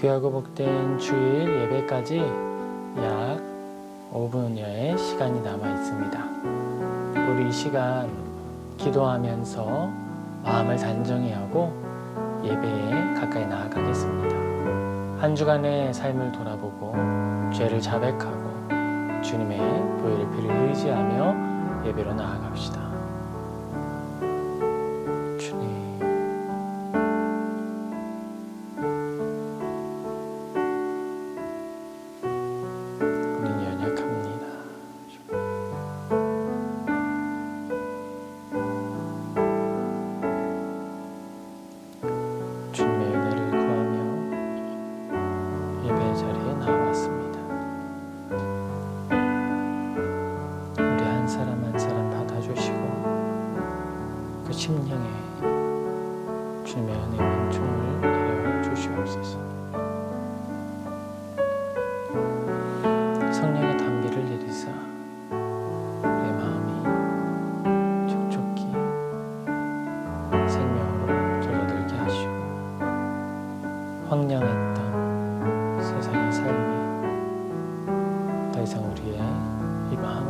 귀하고 복된 주일 예배까지 약 5분여의 시간이 남아 있습니다. 우리 이 시간 기도하면서 마음을 단정히 하고 예배에 가까이 나아가겠습니다. 한 주간의 삶을 돌아보고 죄를 자백하고 주님의 보혈의 피를 의지하며 예배로 나아갑시다. 주님, 우리는 연약합니다. 주님의 은혜를 구하며 예배 자리에 나왔습니다. 우리 한 사람 한 사람 받아주시고 그 심령에 주님의 은혜 은총을 내려 주시옵소서. 성령의 단비를 내리사 우리의 마음이 촉촉히 생명으로 젖어들게 하시고 황량했던 세상의 삶이 더 이상 우리의 이 마음을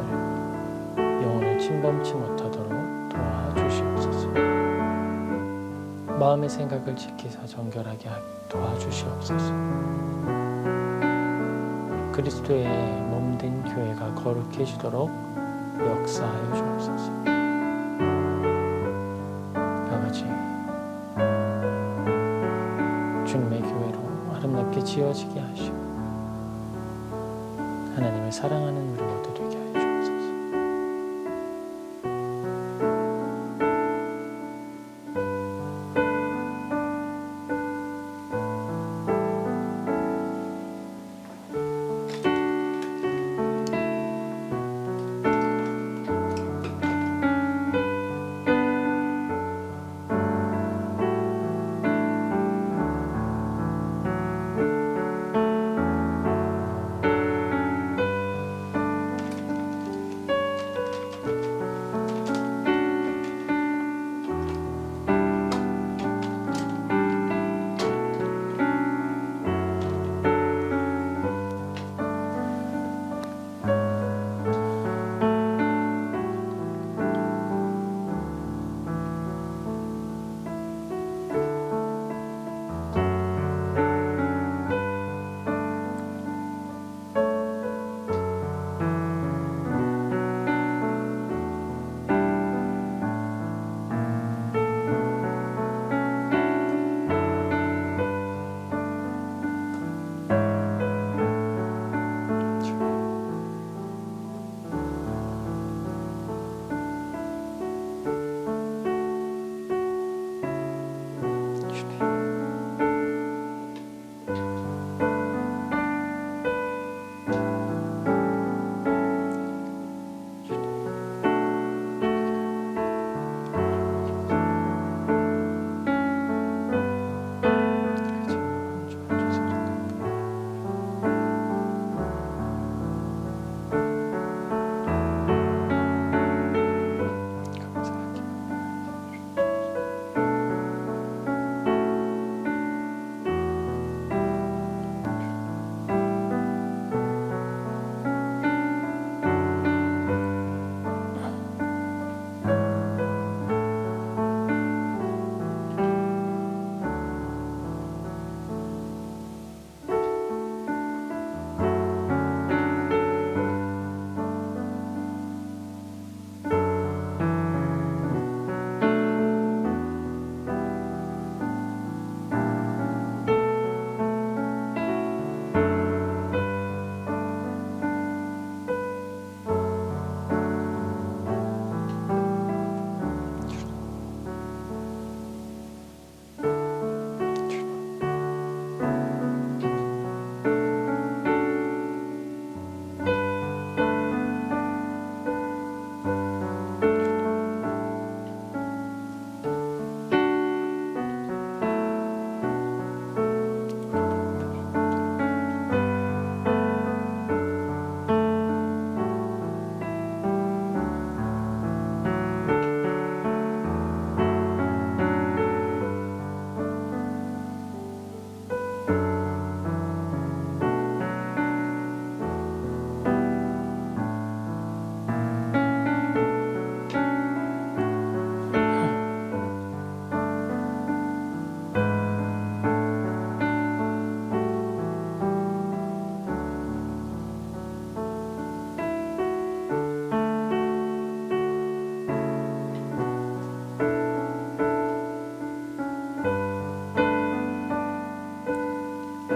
영혼을 침범치 못하도록 도와주시옵소서. 마음의 생각을 지키사 정결하게 도와주시옵소서. 그리스도의 몸된 교회가 거룩해지도록 역사하여 주옵소서. 아버지, 주님의 교회로 아름답게 지어지게 하시고 하나님을 사랑하는 우리 모두 되게 하여 주옵소서.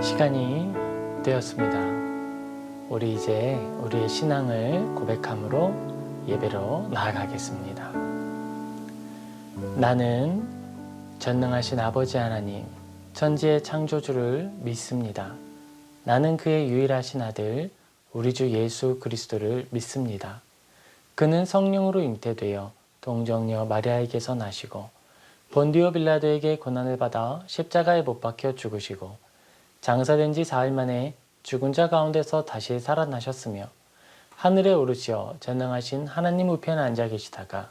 시간이 되었습니다. 우리 이제 우리의 신앙을 고백함으로 예배로 나아가겠습니다. 나는 전능하신 아버지 하나님, 천지의 창조주를 믿습니다. 나는 그의 유일하신 아들, 우리 주 예수 그리스도를 믿습니다. 그는 성령으로 잉태되어 동정녀 마리아에게서 나시고 본디오 빌라도에게 고난을 받아 십자가에 못 박혀 죽으시고 장사된 지 4일 만에 죽은 자 가운데서 다시 살아나셨으며 하늘에 오르시어 전능하신 하나님 우편에 앉아 계시다가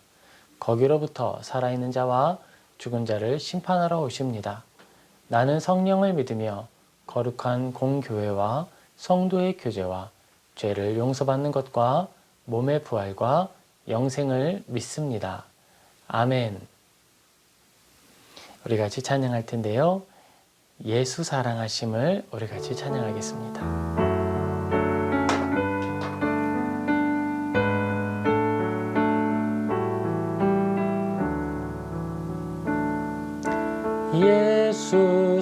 거기로부터 살아있는 자와 죽은 자를 심판하러 오십니다. 나는 성령을 믿으며 거룩한 공교회와 성도의 교제와 죄를 용서받는 것과 몸의 부활과 영생을 믿습니다. 아멘. 우리 같이 찬양할 텐데요. 예수 사랑하심을 우리 같이 찬양하겠습니다. 예수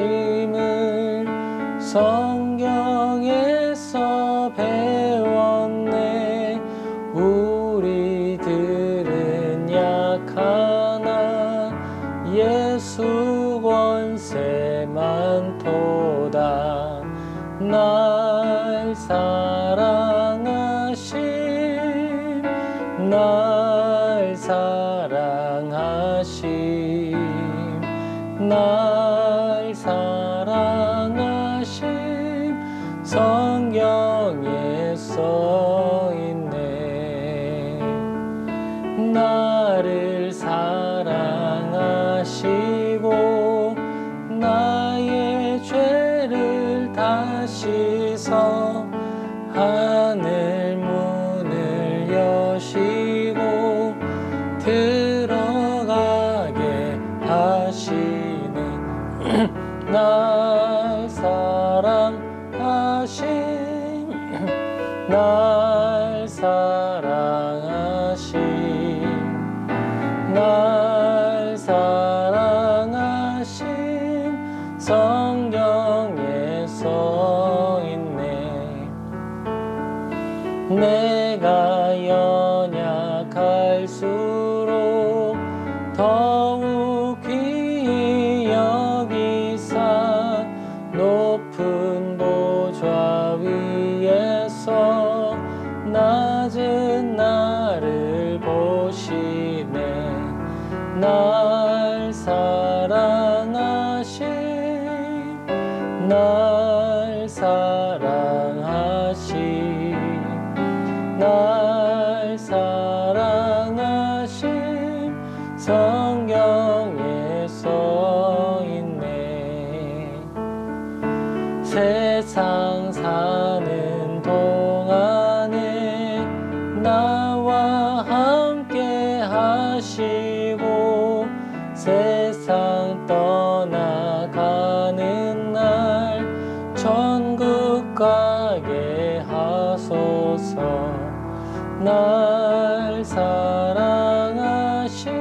사랑하심을 성경에서 배웠네. 우리들은 약하나 예수 권세만 도다. 날 사랑하심, 날 사랑하심, 날 사랑하심, 성경에 써있네. 나를 사랑하시고 나의 죄를 다 씻어 하늘 문을 여시고 들어가게 하시네. 날 사랑하심, 날 사랑하심, 날 사랑하심, 성경에 써있네. 내가 연약할수록 더욱 귀히 여기사 높은 보좌 위에서 낮은 나를 보시네. 날 사랑하심, 날 사랑하심, 날 사랑하심, 성경에 써있네. 세상 사는 동안에 나와 함께 하시고 세상 떠나가는 날 천국 가게 하소서. 날 사랑하심,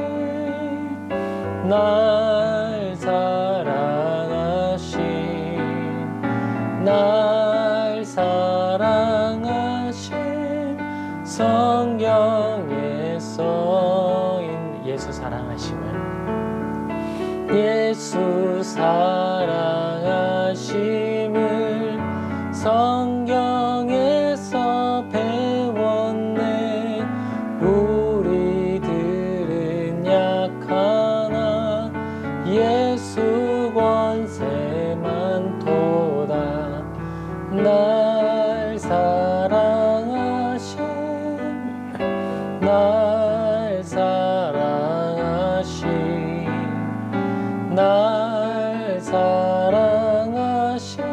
날 사랑하심, 날 사랑하심, 성경에 써있는 예수 사랑하심을, 예수 사랑하심을 성경에서 배웠네. 우리들은 약하나 예수 권세만 도다. 날 사랑하심, 날 사랑하심, 날 사랑하심,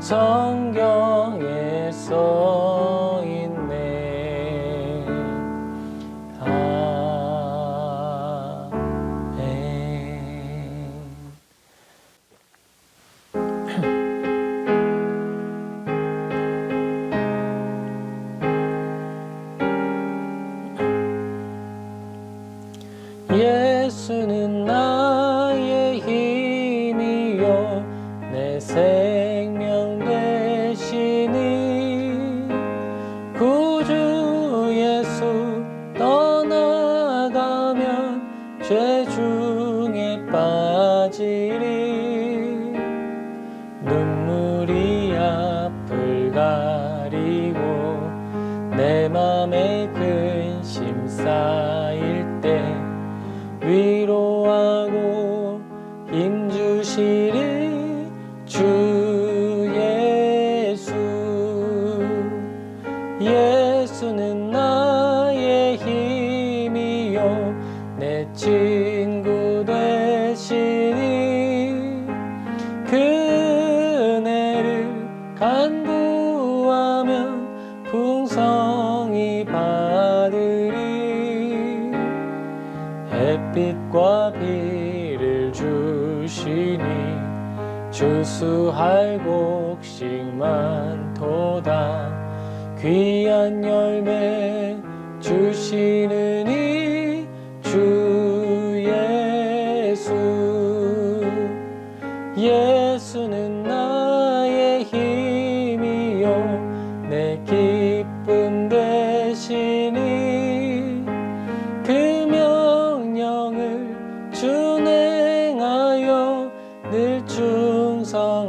성경에 써있네. 아멘. 예수는 나의 힘이 생명 되시니 구주 예수 떠나가면 죄 중에 빠지리 눈물이 앞을 가리고 내 맘에 근심 쌓일 때 위로하고 힘주시리 주 예수 예수는 나의 힘이요 내 친구 되시니 그 은혜를 간구하면 풍성히 받으리 햇빛과 비를 주시니 주수할 곡식 많도다 귀한 열매 주시느니 주 예수 예수는 나의 힘이요 내 기쁨 되시니 그 명령을 준행하여 늘 충성하겠네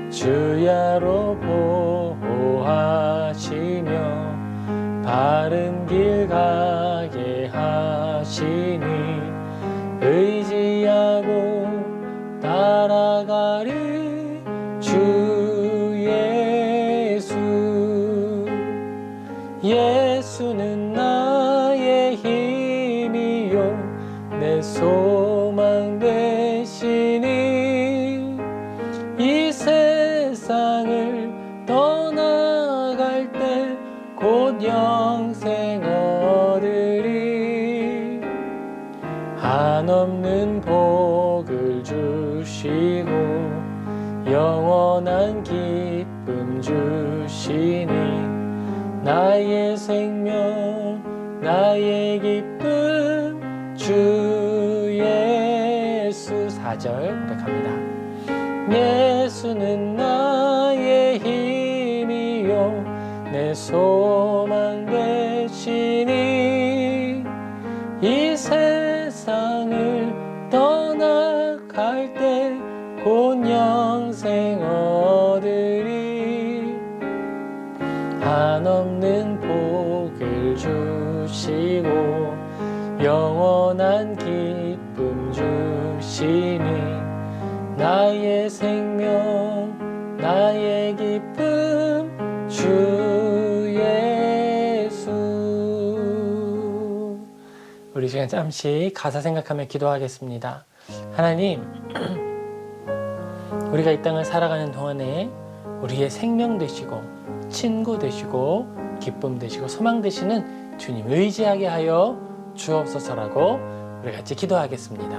주야로 보호하시며 바른 길 가게 하시니 의지하고 따라가리 주 예수 예수는 나의 힘이요 내 소망 되시니 이 세상을 떠나갈 때 곧 영생 얻으리 한없는 복을 주시고 영원한 기쁨 주시니 나의 생명 나의 기쁨 주 예수 4절 고백합니다. 예수는 나의 힘이요 내 소망 되시니 이 세상을 떠나갈 때 곧 영생 얻으리 한없는 복을 주시고 영원한 기쁨 주시니 나의 생명 나의 기쁨 주 예수 우리 시간 잠시 가사 생각하며 기도하겠습니다. 하나님 우리가 이 땅을 살아가는 동안에 우리의 생명 되시고 친구 되시고 기쁨 되시고 소망 되시는 주님 의지하게 하여 주옵소서라고 우리 같이 기도하겠습니다.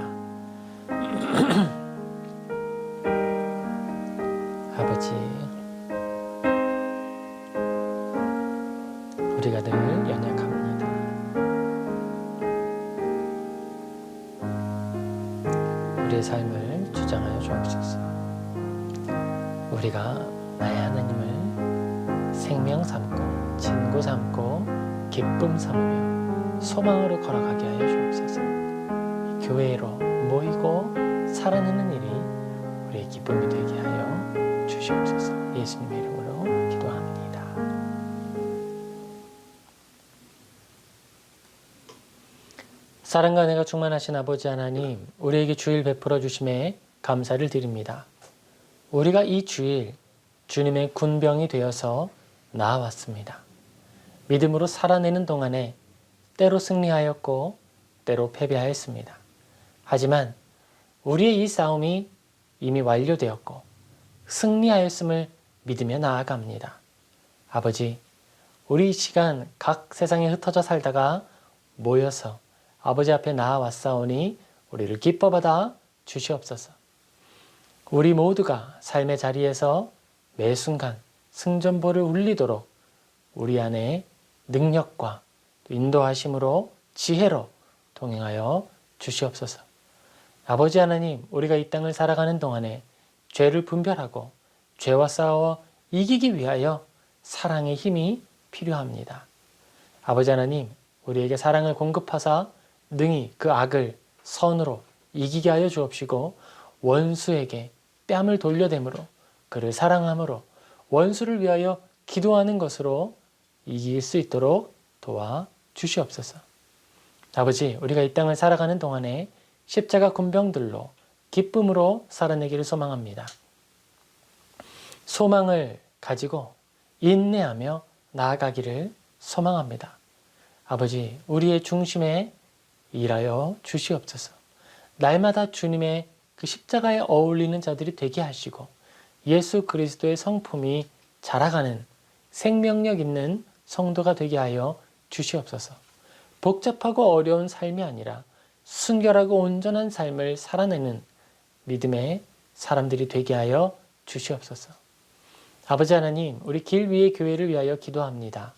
아버지 우리가 늘 연약합니다. 우리의 삶을 주장하여 주옵소서. 우리가 나의 하나님을 생명 삼고 친구 삼고 기쁨 삼으며 소망으로 걸어가게 하여 주옵소서. 교회로 모이고 살아내는 일이 우리의 기쁨이 되게 하여 주시옵소서. 예수님의 이름으로 기도합니다. 사랑과 은혜가 충만하신 아버지 하나님, 우리에게 주일 베풀어 주심에 감사를 드립니다. 우리가 이 주일 주님의 군병이 되어서 나아왔습니다. 믿음으로 살아내는 동안에 때로 승리하였고 때로 패배하였습니다. 하지만 우리의 이 싸움이 이미 완료되었고 승리하였음을 믿으며 나아갑니다. 아버지, 우리 이 시간 각 세상에 흩어져 살다가 모여서 아버지 앞에 나아왔사오니 우리를 기뻐받아 주시옵소서. 우리 모두가 삶의 자리에서 매 순간 승전보를 울리도록 우리 안에 능력과 인도하심으로 지혜로 동행하여 주시옵소서. 아버지 하나님, 우리가 이 땅을 살아가는 동안에 죄를 분별하고 죄와 싸워 이기기 위하여 사랑의 힘이 필요합니다. 아버지 하나님, 우리에게 사랑을 공급하사 능히 그 악을 선으로 이기게 하여 주옵시고 원수에게 뺨을 돌려댐으로 그를 사랑함으로 원수를 위하여 기도하는 것으로 이길 수 있도록 도와 주시옵소서. 아버지, 우리가 이 땅을 살아가는 동안에 십자가 군병들로 기쁨으로 살아내기를 소망합니다. 소망을 가지고 인내하며 나아가기를 소망합니다. 아버지, 우리의 중심에 일하여 주시옵소서. 날마다 주님의 그 십자가에 어울리는 자들이 되게 하시고 예수 그리스도의 성품이 자라가는 생명력 있는 성도가 되게 하여 주시옵소서. 복잡하고 어려운 삶이 아니라 순결하고 온전한 삶을 살아내는 믿음의 사람들이 되게 하여 주시옵소서. 아버지 하나님, 우리 길 위의 교회를 위하여 기도합니다.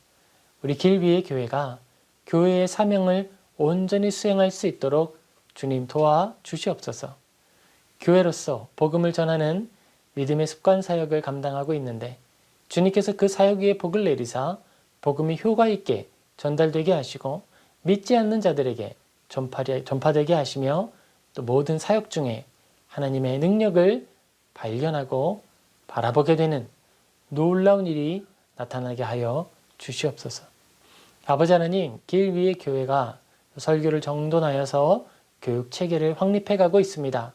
우리 길 위의 교회가 교회의 사명을 온전히 수행할 수 있도록 주님 도와 주시옵소서. 교회로서 복음을 전하는 믿음의 습관 사역을 감당하고 있는데 주님께서 그 사역 위에 복을 내리사 복음이 효과 있게 전달되게 하시고 믿지 않는 자들에게 전파되게 하시며 또 모든 사역 중에 하나님의 능력을 발견하고 바라보게 되는 놀라운 일이 나타나게 하여 주시옵소서. 아버지 하나님, 길 위의 교회가 설교를 정돈하여서 교육 체계를 확립해 가고 있습니다.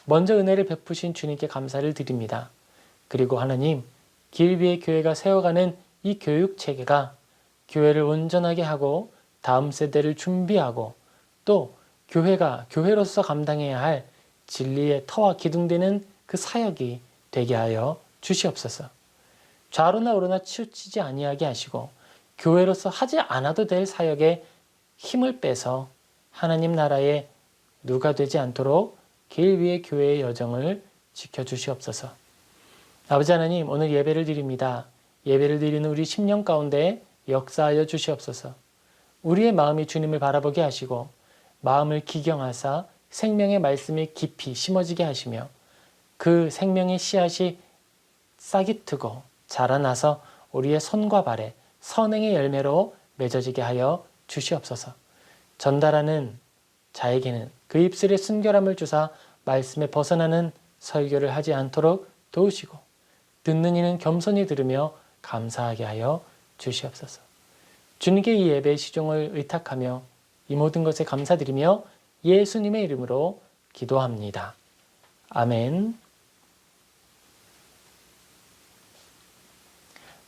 먼저 은혜를 베푸신 주님께 감사를 드립니다. 그리고 하나님, 길 위의 교회가 세워가는 이 교육 체계가 교회를 온전하게 하고 다음 세대를 준비하고 또 교회가 교회로서 감당해야 할 진리의 터와 기둥되는 그 사역이 되게 하여 주시옵소서. 좌로나 우로나 치우치지 아니하게 하시고 교회로서 하지 않아도 될 사역에 힘을 빼서 하나님 나라의 누가 되지 않도록 길 위의 교회의 여정을 지켜주시옵소서. 아버지 하나님, 오늘 예배를 드립니다. 예배를 드리는 우리 심령 가운데 역사하여 주시옵소서. 우리의 마음이 주님을 바라보게 하시고 마음을 기경하사 생명의 말씀이 깊이 심어지게 하시며 그 생명의 씨앗이 싹이 트고 자라나서 우리의 손과 발에 선행의 열매로 맺어지게 하여 주시옵소서. 전달하는 자에게는 그 입술의 순결함을 주사 말씀에 벗어나는 설교를 하지 않도록 도우시고 듣는 이는 겸손히 들으며 감사하게 하여 주시옵소서. 주님께 이 예배의 시종을 의탁하며 이 모든 것에 감사드리며 예수님의 이름으로 기도합니다. 아멘.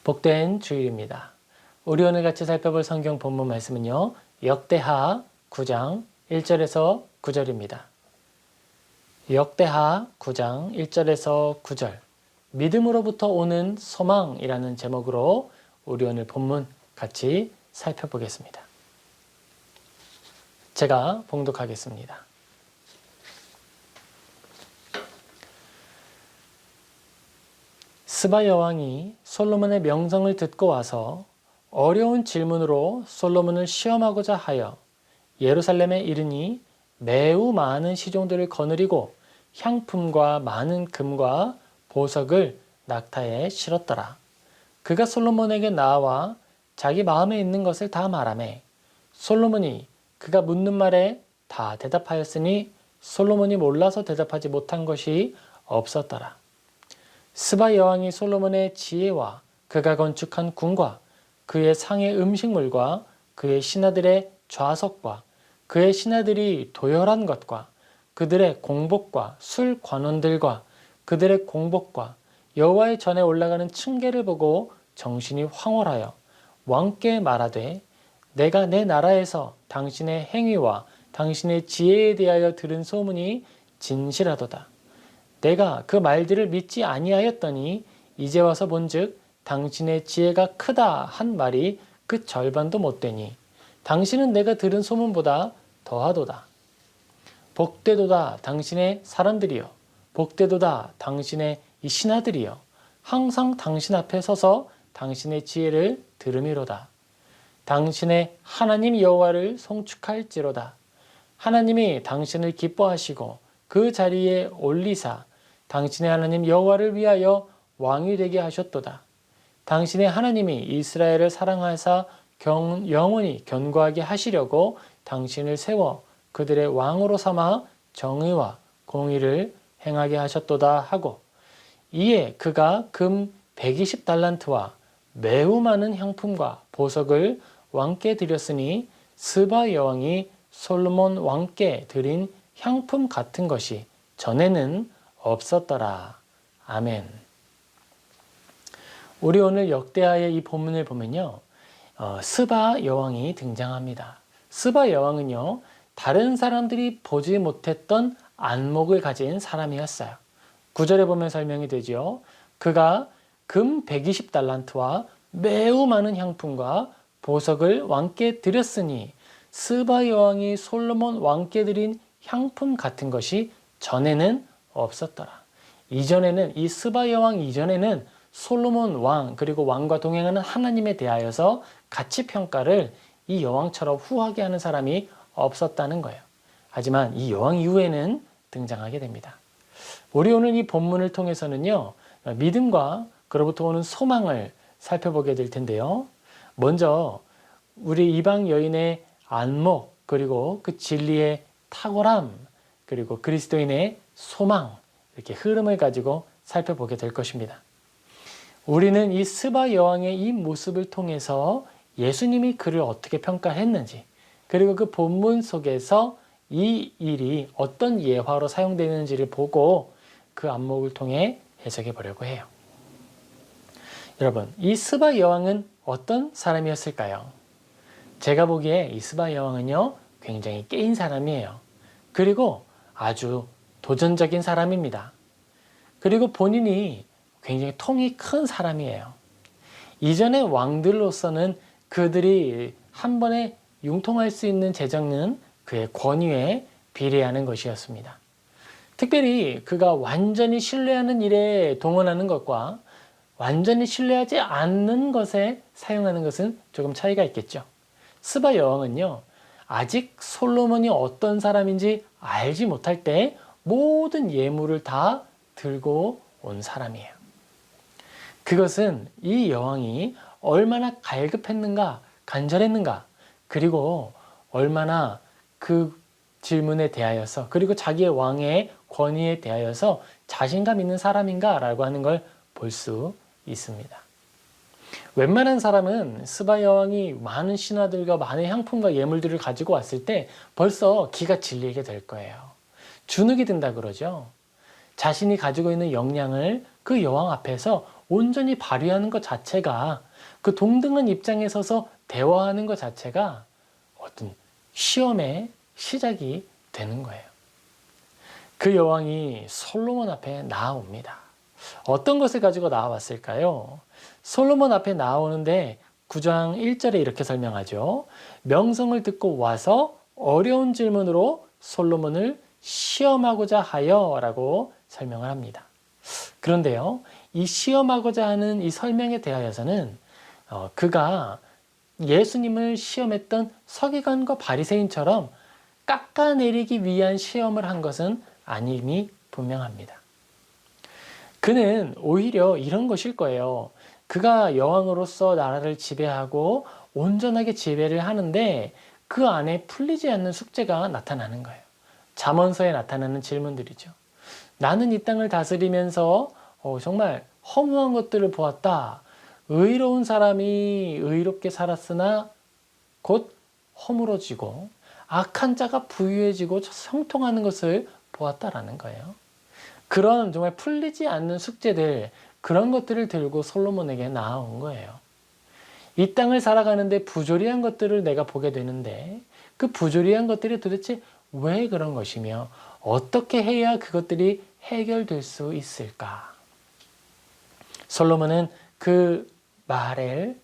복된 주일입니다. 우리 오늘 같이 살펴볼 성경 본문 말씀은요. 역대하 9장 1절에서 9절입니다. 역대하 9장 1절에서 9절 믿음으로부터 오는 소망이라는 제목으로 우리 오늘 본문 같이 살펴보겠습니다. 제가 봉독하겠습니다. 스바 여왕이 솔로몬의 명성을 듣고 와서 어려운 질문으로 솔로몬을 시험하고자 하여 예루살렘에 이르니 매우 많은 시종들을 거느리고 향품과 많은 금과 보석을 낙타에 실었더라. 그가 솔로몬에게 나와 자기 마음에 있는 것을 다 말하매 솔로몬이 그가 묻는 말에 다 대답하였으니 솔로몬이 몰라서 대답하지 못한 것이 없었더라. 스바 여왕이 솔로몬의 지혜와 그가 건축한 궁과 그의 상의 음식물과 그의 신하들의 좌석과 그의 신하들이 도열한 것과 그들의 공복과 술 관원들과 그들의 공복과 여호와의 전에 올라가는 층계를 보고 정신이 황홀하여 왕께 말하되 내가 내 나라에서 당신의 행위와 당신의 지혜에 대하여 들은 소문이 진실하도다. 내가 그 말들을 믿지 아니하였더니 이제 와서 본즉 당신의 지혜가 크다 한 말이 그 절반도 못 되니 당신은 내가 들은 소문보다 더하도다. 복되도다 당신의 사람들이여, 복되도다 당신의 이 신하들이여, 항상 당신 앞에 서서 당신의 지혜를 들음이로다. 당신의 하나님 여호와를 송축할지로다. 하나님이 당신을 기뻐하시고 그 자리에 올리사 당신의 하나님 여호와를 위하여 왕이 되게 하셨도다. 당신의 하나님이 이스라엘을 사랑하사 영원히 견고하게 하시려고 당신을 세워 그들의 왕으로 삼아 정의와 공의를 행하게 하셨도다 하고, 이에 그가 금 120달란트와 매우 많은 향품과 보석을 왕께 드렸으니 스바 여왕이 솔로몬 왕께 드린 향품 같은 것이 전에는 없었더라. 아멘. 우리 오늘 역대하의 이 본문을 보면요, 스바 여왕이 등장합니다. 스바 여왕은요, 다른 사람들이 보지 못했던 안목을 가진 사람이었어요. 9절에 보면 설명이 되죠. 그가 금 120달란트와 매우 많은 향품과 보석을 왕께 드렸으니 스바 여왕이 솔로몬 왕께 드린 향품 같은 것이 전에는 없었더라. 이전에는, 이 스바 여왕 이전에는 솔로몬 왕 그리고 왕과 동행하는 하나님에 대하여서 가치 평가를 이 여왕처럼 후하게 하는 사람이 없었다는 거예요. 하지만 이 여왕 이후에는 등장하게 됩니다. 우리 오늘 이 본문을 통해서는요, 믿음과 그로부터 오는 소망을 살펴보게 될 텐데요. 먼저 우리 이방 여인의 안목, 그리고 그 진리의 탁월함, 그리고 그리스도인의 소망, 이렇게 흐름을 가지고 살펴보게 될 것입니다. 우리는 이 스바 여왕의 이 모습을 통해서 예수님이 그를 어떻게 평가했는지, 그리고 그 본문 속에서 이 일이 어떤 예화로 사용되는지를 보고 그 안목을 통해 해석해 보려고 해요. 여러분, 이 스바 여왕은 어떤 사람이었을까요? 제가 보기에 이 스바 여왕은요, 굉장히 깨인 사람이에요. 그리고 아주 도전적인 사람입니다. 그리고 본인이 굉장히 통이 큰 사람이에요. 이전의 왕들로서는 그들이 한 번에 융통할 수 있는 재정은 그의 권위에 비례하는 것이었습니다. 특별히 그가 완전히 신뢰하는 일에 동원하는 것과 완전히 신뢰하지 않는 것에 사용하는 것은 조금 차이가 있겠죠. 스바 여왕은요, 아직 솔로몬이 어떤 사람인지 알지 못할 때 모든 예물을 다 들고 온 사람이에요. 그것은 이 여왕이 얼마나 갈급했는가, 간절했는가, 그리고 얼마나 그 질문에 대하여서, 그리고 자기의 왕의 권위에 대하여서 자신감 있는 사람인가라고 하는 걸 볼 수 있습니다. 웬만한 사람은 스바 여왕이 많은 신하들과 많은 향품과 예물들을 가지고 왔을 때 벌써 기가 질리게 될 거예요. 주눅이 든다 그러죠. 자신이 가지고 있는 역량을 그 여왕 앞에서 온전히 발휘하는 것 자체가, 그 동등한 입장에 서서 대화하는 것 자체가 어떤 시험의 시작이 되는 거예요. 그 여왕이 솔로몬 앞에 나아옵니다. 어떤 것을 가지고 나와왔을까요? 솔로몬 앞에 나오는데 9장 1절에 이렇게 설명하죠. 명성을 듣고 와서 어려운 질문으로 솔로몬을 시험하고자 하여 라고 설명을 합니다. 그런데요, 이 시험하고자 하는 이 설명에 대하여서는 그가 예수님을 시험했던 서기관과 바리새인처럼 깎아내리기 위한 시험을 한 것은 아님이 분명합니다. 그는 오히려 이런 것일 거예요. 그가 여왕으로서 나라를 지배하고 온전하게 지배를 하는데 그 안에 풀리지 않는 숙제가 나타나는 거예요. 잠언서에 나타나는 질문들이죠. 나는 이 땅을 다스리면서 정말 허무한 것들을 보았다. 의로운 사람이 의롭게 살았으나 곧 허물어지고 악한 자가 부유해지고 형통하는 것을 보았다라는 거예요. 그런 정말 풀리지 않는 숙제들, 그런 것들을 들고 솔로몬에게 나아온 거예요. 이 땅을 살아가는데 부조리한 것들을 내가 보게 되는데 그 부조리한 것들이 도대체 왜 그런 것이며 어떻게 해야 그것들이 해결될 수 있을까? 솔로몬은 그 말을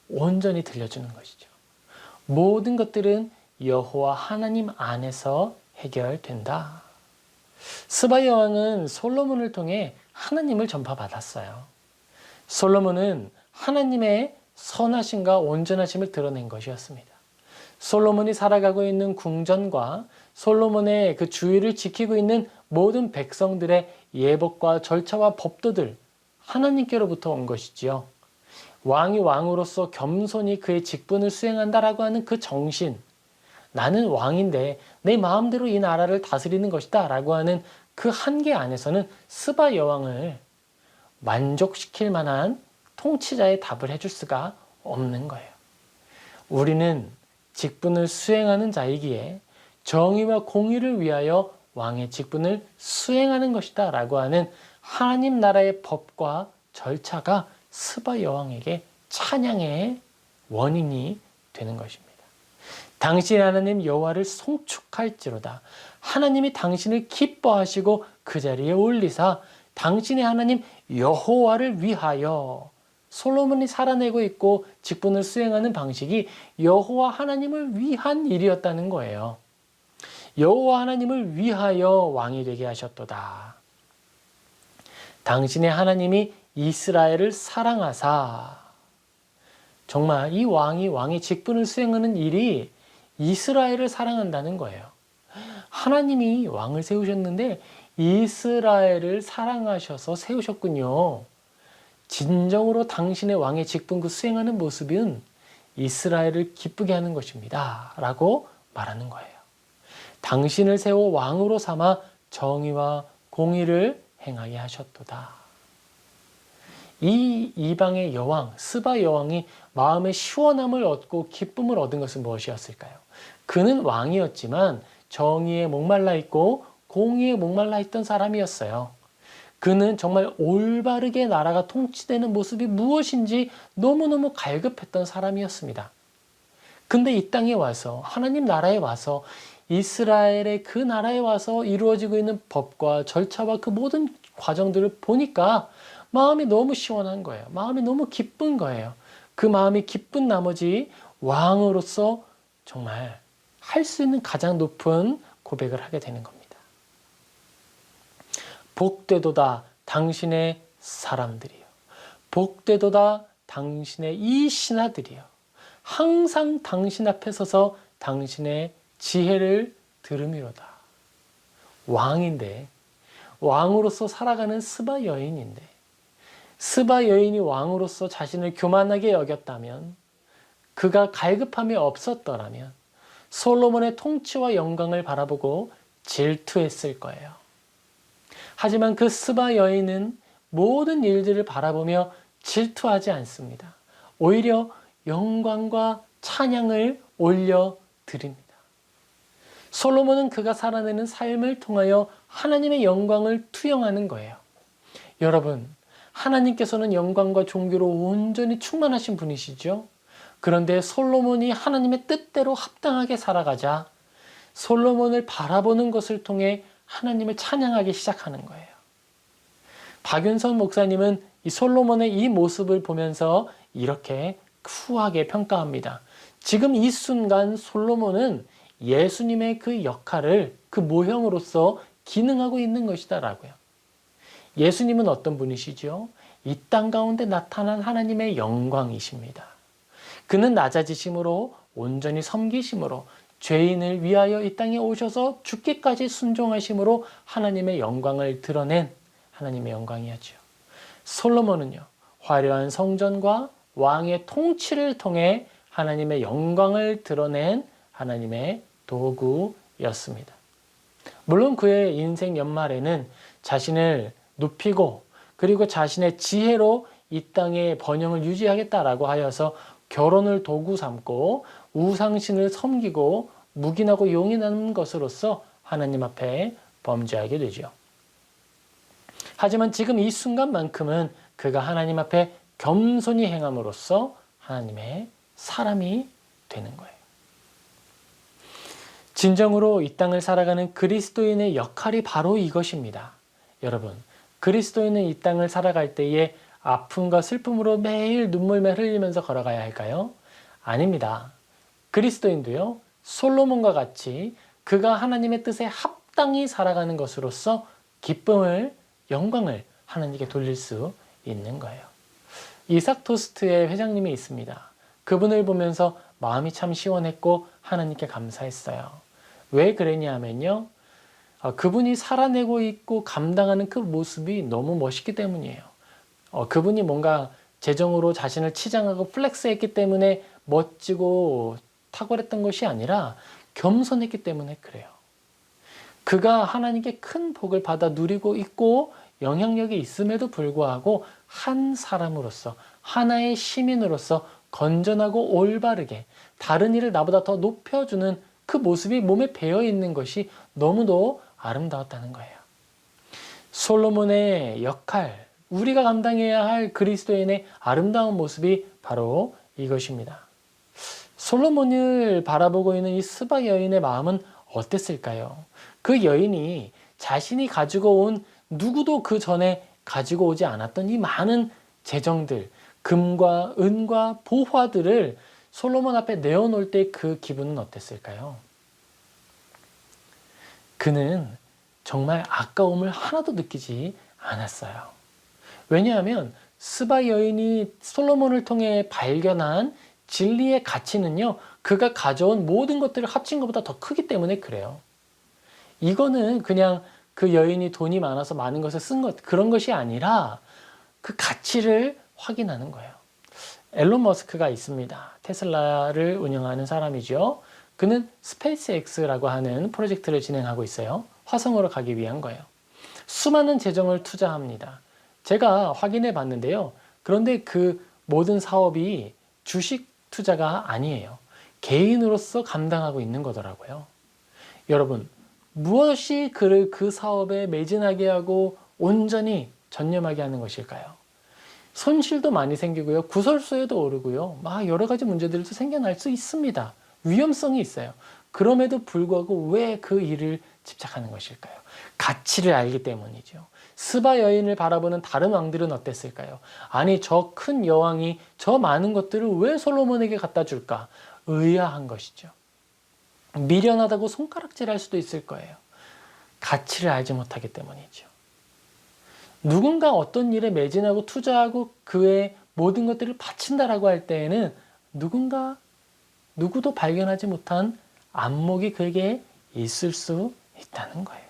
온전히 들려주는 것이죠. 모든 것들은 여호와 하나님 안에서 해결된다. 스바 여왕은 솔로몬을 통해 하나님을 전파받았어요. 솔로몬은 하나님의 선하심과 온전하심을 드러낸 것이었습니다. 솔로몬이 살아가고 있는 궁전과 솔로몬의 그 주위를 지키고 있는 모든 백성들의 예법과 절차와 법도들 하나님께로부터 온 것이지요. 왕이 왕으로서 겸손히 그의 직분을 수행한다라고 하는 그 정신, 나는 왕인데 내 마음대로 이 나라를 다스리는 것이다 라고 하는 그 한계 안에서는 스바 여왕을 만족시킬 만한 통치자의 답을 해줄 수가 없는 거예요. 우리는 직분을 수행하는 자이기에 정의와 공의를 위하여 왕의 직분을 수행하는 것이다 라고 하는 하나님 나라의 법과 절차가 스바 여왕에게 찬양의 원인이 되는 것입니다. 당신의 하나님 여호와를 송축할지로다. 하나님이 당신을 기뻐하시고 그 자리에 올리사 당신의 하나님 여호와를 위하여, 솔로몬이 살아내고 있고 직분을 수행하는 방식이 여호와 하나님을 위한 일이었다는 거예요. 여호와 하나님을 위하여 왕이 되게 하셨도다. 당신의 하나님이 이스라엘을 사랑하사, 정말 이 왕의 직분을 수행하는 일이 이스라엘을 사랑한다는 거예요. 하나님이 왕을 세우셨는데 이스라엘을 사랑하셔서 세우셨군요. 진정으로 당신의 왕의 직분 그 수행하는 모습은 이스라엘을 기쁘게 하는 것입니다 라고 말하는 거예요. 당신을 세워 왕으로 삼아 정의와 공의를 행하게 하셨도다. 이 이방의 여왕, 스바 여왕이 마음의 시원함을 얻고 기쁨을 얻은 것은 무엇이었을까요? 그는 왕이었지만 정의에 목말라 있고 공의에 목말라 있던 사람이었어요. 그는 정말 올바르게 나라가 통치되는 모습이 무엇인지 너무너무 갈급했던 사람이었습니다. 근데 이 땅에 와서, 하나님 나라에 와서, 이스라엘의 그 나라에 와서 이루어지고 있는 법과 절차와 그 모든 과정들을 보니까 마음이 너무 시원한 거예요. 마음이 너무 기쁜 거예요. 그 마음이 기쁜 나머지 왕으로서 정말 할 수 있는 가장 높은 고백을 하게 되는 겁니다. 복되도다 당신의 사람들이요. 복되도다 당신의 이 신하들이요. 항상 당신 앞에 서서 당신의 지혜를 들음이로다. 왕인데, 왕으로서 살아가는 스바 여인인데, 스바 여인이 왕으로서 자신을 교만하게 여겼다면, 그가 갈급함이 없었더라면 솔로몬의 통치와 영광을 바라보고 질투했을 거예요. 하지만 그 스바 여인은 모든 일들을 바라보며 질투하지 않습니다. 오히려 영광과 찬양을 올려드립니다. 솔로몬은 그가 살아내는 삶을 통하여 하나님의 영광을 투영하는 거예요. 여러분, 하나님께서는 영광과 존귀로 온전히 충만하신 분이시죠? 그런데 솔로몬이 하나님의 뜻대로 합당하게 살아가자 솔로몬을 바라보는 것을 통해 하나님을 찬양하기 시작하는 거예요. 박윤선 목사님은 이 솔로몬의 이 모습을 보면서 이렇게 후하게 평가합니다. 지금 이 순간 솔로몬은 예수님의 그 역할을 그 모형으로서 기능하고 있는 것이다 라고요. 예수님은 어떤 분이시죠? 이 땅 가운데 나타난 하나님의 영광이십니다. 그는 낮아지심으로 온전히 섬기심으로 죄인을 위하여 이 땅에 오셔서 죽기까지 순종하심으로 하나님의 영광을 드러낸 하나님의 영광이었죠. 솔로몬은요, 화려한 성전과 왕의 통치를 통해 하나님의 영광을 드러낸 하나님의 도구였습니다. 물론 그의 인생 연말에는 자신을 눕히고 그리고 자신의 지혜로 이 땅의 번영을 유지하겠다라고 하여서 결혼을 도구 삼고 우상신을 섬기고 묵인하고 용인하는 것으로서 하나님 앞에 범죄하게 되죠. 하지만 지금 이 순간만큼은 그가 하나님 앞에 겸손히 행함으로써 하나님의 사람이 되는 거예요. 진정으로 이 땅을 살아가는 그리스도인의 역할이 바로 이것입니다. 여러분, 그리스도인은 이 땅을 살아갈 때에 아픔과 슬픔으로 매일 눈물만 흘리면서 걸어가야 할까요? 아닙니다. 그리스도인도요, 솔로몬과 같이 그가 하나님의 뜻에 합당히 살아가는 것으로서 기쁨을, 영광을 하나님께 돌릴 수 있는 거예요. 이삭 토스트의 회장님이 있습니다. 그분을 보면서 마음이 참 시원했고 하나님께 감사했어요. 왜 그랬냐 하면요, 그분이 살아내고 있고 감당하는 그 모습이 너무 멋있기 때문이에요. 그분이 뭔가 재정으로 자신을 치장하고 플렉스했기 때문에 멋지고 탁월했던 것이 아니라 겸손했기 때문에 그래요. 그가 하나님께 큰 복을 받아 누리고 있고 영향력이 있음에도 불구하고 한 사람으로서, 하나의 시민으로서 건전하고 올바르게 다른 이를 나보다 더 높여주는 그 모습이 몸에 배어 있는 것이 너무도 아름다웠다는 거예요. 솔로몬의 역할, 우리가 감당해야 할 그리스도인의 아름다운 모습이 바로 이것입니다. 솔로몬을 바라보고 있는 이 스바 여인의 마음은 어땠을까요? 그 여인이 자신이 가지고 온, 누구도 그 전에 가지고 오지 않았던 이 많은 재정들, 금과 은과 보화들을 솔로몬 앞에 내어놓을 때 그 기분은 어땠을까요? 그는 정말 아까움을 하나도 느끼지 않았어요. 왜냐하면 스바 여인이 솔로몬을 통해 발견한 진리의 가치는요, 그가 가져온 모든 것들을 합친 것보다 더 크기 때문에 그래요. 이거는 그냥 그 여인이 돈이 많아서 많은 것을 쓴 것, 그런 것이 아니라 그 가치를 확인하는 거예요. 앨런 머스크가 있습니다. 테슬라를 운영하는 사람이죠. 그는 스페이스X라고 하는 프로젝트를 진행하고 있어요. 화성으로 가기 위한 거예요. 수많은 재정을 투자합니다. 제가 확인해 봤는데요. 그런데 그 모든 사업이 주식 투자가 아니에요. 개인으로서 감당하고 있는 거더라고요. 여러분, 무엇이 그를 그 사업에 매진하게 하고 온전히 전념하게 하는 것일까요? 손실도 많이 생기고요. 구설수에도 오르고요. 막 여러 가지 문제들도 생겨날 수 있습니다. 위험성이 있어요. 그럼에도 불구하고 왜 그 일을 집착하는 것일까요? 가치를 알기 때문이죠. 스바 여인을 바라보는 다른 왕들은 어땠을까요? 아니, 저 큰 여왕이 저 많은 것들을 왜 솔로몬에게 갖다 줄까? 의아한 것이죠. 미련하다고 손가락질할 수도 있을 거예요. 가치를 알지 못하기 때문이죠. 누군가 어떤 일에 매진하고 투자하고 그의 모든 것들을 바친다라고 할 때에는 누구도 발견하지 못한 안목이 그에게 있을 수 있다는 거예요.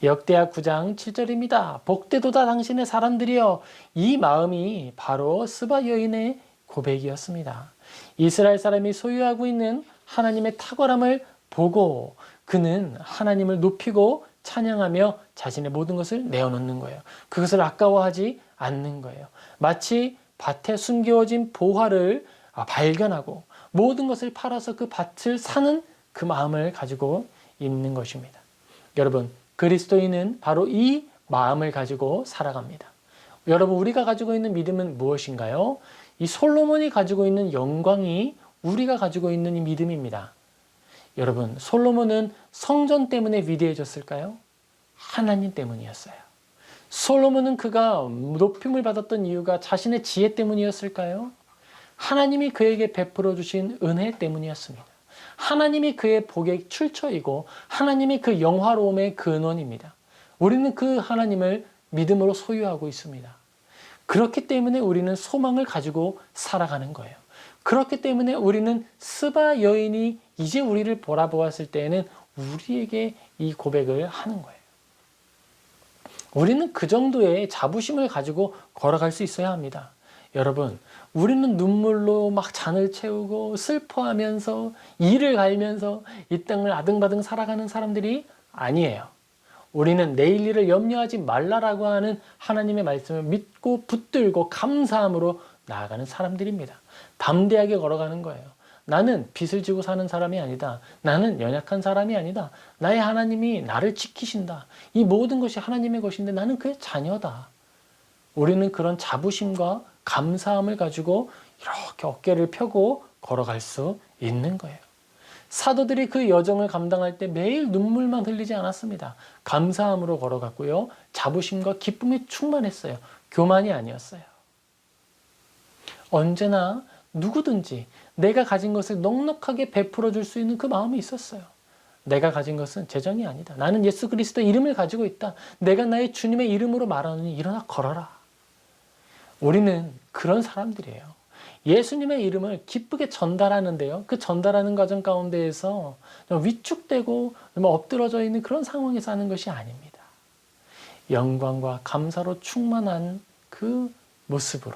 역대하 9장 7절입니다. 복되도다 당신의 사람들이여. 이 마음이 바로 스바 여인의 고백이었습니다. 이스라엘 사람이 소유하고 있는 하나님의 탁월함을 보고 그는 하나님을 높이고 찬양하며 자신의 모든 것을 내어놓는 거예요. 그것을 아까워하지 않는 거예요. 마치 밭에 숨겨진 보화를 발견하고 모든 것을 팔아서 그 밭을 사는 그 마음을 가지고 있는 것입니다. 여러분, 그리스도인은 바로 이 마음을 가지고 살아갑니다. 여러분, 우리가 가지고 있는 믿음은 무엇인가요? 이 솔로몬이 가지고 있는 영광이 우리가 가지고 있는 이 믿음입니다. 여러분, 솔로몬은 성전 때문에 위대해졌을까요? 하나님 때문이었어요. 솔로몬은 그가 높임을 받았던 이유가 자신의 지혜 때문이었을까요? 하나님이 그에게 베풀어 주신 은혜 때문이었습니다. 하나님이 그의 복의 출처이고 하나님이 그 영화로움의 근원입니다. 우리는 그 하나님을 믿음으로 소유하고 있습니다. 그렇기 때문에 우리는 소망을 가지고 살아가는 거예요. 그렇기 때문에 우리는 스바 여인이 이제 우리를 바라보았을 때에는 우리에게 이 고백을 하는 거예요. 우리는 그 정도의 자부심을 가지고 걸어갈 수 있어야 합니다. 여러분, 우리는 눈물로 막 잔을 채우고 슬퍼하면서 이를 갈면서 이 땅을 아등바등 살아가는 사람들이 아니에요. 우리는 내일 일을 염려하지 말라라고 하는 하나님의 말씀을 믿고 붙들고 감사함으로 나아가는 사람들입니다. 담대하게 걸어가는 거예요. 나는 빚을 지고 사는 사람이 아니다. 나는 연약한 사람이 아니다. 나의 하나님이 나를 지키신다. 이 모든 것이 하나님의 것인데 나는 그의 자녀다. 우리는 그런 자부심과 감사함을 가지고 이렇게 어깨를 펴고 걸어갈 수 있는 거예요. 사도들이 그 여정을 감당할 때 매일 눈물만 흘리지 않았습니다. 감사함으로 걸어갔고요. 자부심과 기쁨이 충만했어요. 교만이 아니었어요. 언제나 누구든지 내가 가진 것을 넉넉하게 베풀어 줄 수 있는 그 마음이 있었어요. 내가 가진 것은 재정이 아니다. 나는 예수 그리스도의 이름을 가지고 있다. 내가 나의 주님의 이름으로 말하느니 일어나 걸어라. 우리는 그런 사람들이에요. 예수님의 이름을 기쁘게 전달하는데요. 그 전달하는 과정 가운데에서 좀 위축되고 좀 엎드러져 있는 그런 상황에서 하는 것이 아닙니다. 영광과 감사로 충만한 그 모습으로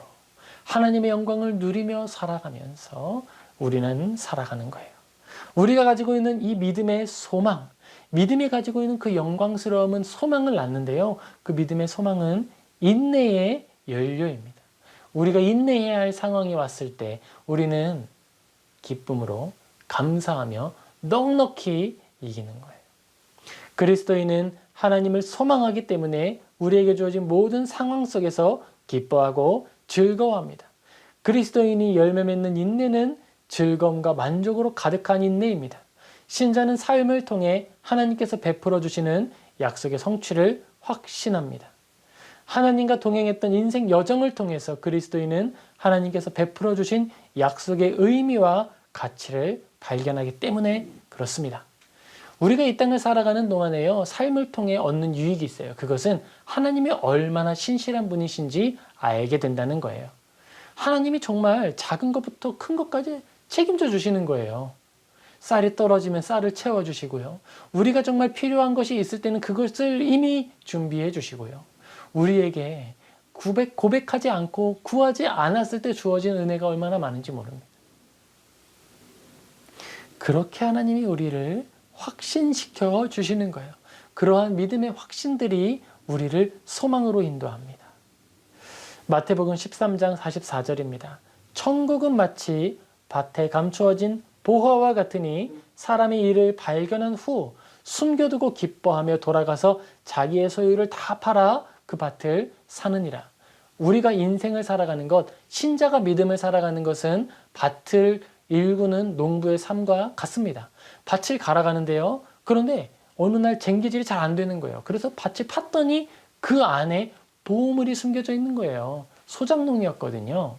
하나님의 영광을 누리며 살아가면서 우리는 살아가는 거예요. 우리가 가지고 있는 이 믿음의 소망, 믿음이 가지고 있는 그 영광스러움은 소망을 낳는데요. 그 믿음의 소망은 인내의 연료입니다. 우리가 인내해야 할 상황이 왔을 때 우리는 기쁨으로 감사하며 넉넉히 이기는 거예요. 그리스도인은 하나님을 소망하기 때문에 우리에게 주어진 모든 상황 속에서 기뻐하고 즐거워합니다. 그리스도인이 열매 맺는 인내는 즐거움과 만족으로 가득한 인내입니다. 신자는 삶을 통해 하나님께서 베풀어 주시는 약속의 성취를 확신합니다. 하나님과 동행했던 인생 여정을 통해서 그리스도인은 하나님께서 베풀어 주신 약속의 의미와 가치를 발견하기 때문에 그렇습니다. 우리가 이 땅을 살아가는 동안에요, 삶을 통해 얻는 유익이 있어요. 그것은 하나님이 얼마나 신실한 분이신지 알게 된다는 거예요. 하나님이 정말 작은 것부터 큰 것까지 책임져 주시는 거예요. 쌀이 떨어지면 쌀을 채워주시고요. 우리가 정말 필요한 것이 있을 때는 그것을 이미 준비해 주시고요. 우리에게 고백하지 않고 구하지 않았을 때 주어진 은혜가 얼마나 많은지 모릅니다. 그렇게 하나님이 우리를 확신시켜 주시는 거예요. 그러한 믿음의 확신들이 우리를 소망으로 인도합니다. 마태복음 13장 44절입니다. 천국은 마치 밭에 감추어진 보화와 같으니 사람이 이를 발견한 후 숨겨두고 기뻐하며 돌아가서 자기의 소유를 다 팔아 그 밭을 사느니라. 우리가 인생을 살아가는 것, 신자가 믿음을 살아가는 것은 밭을 일구는 농부의 삶과 같습니다. 밭을 갈아가는데요. 그런데 어느 날 쟁기질이 잘 안 되는 거예요. 그래서 밭을 팠더니 그 안에 보물이 숨겨져 있는 거예요. 소작농이었거든요.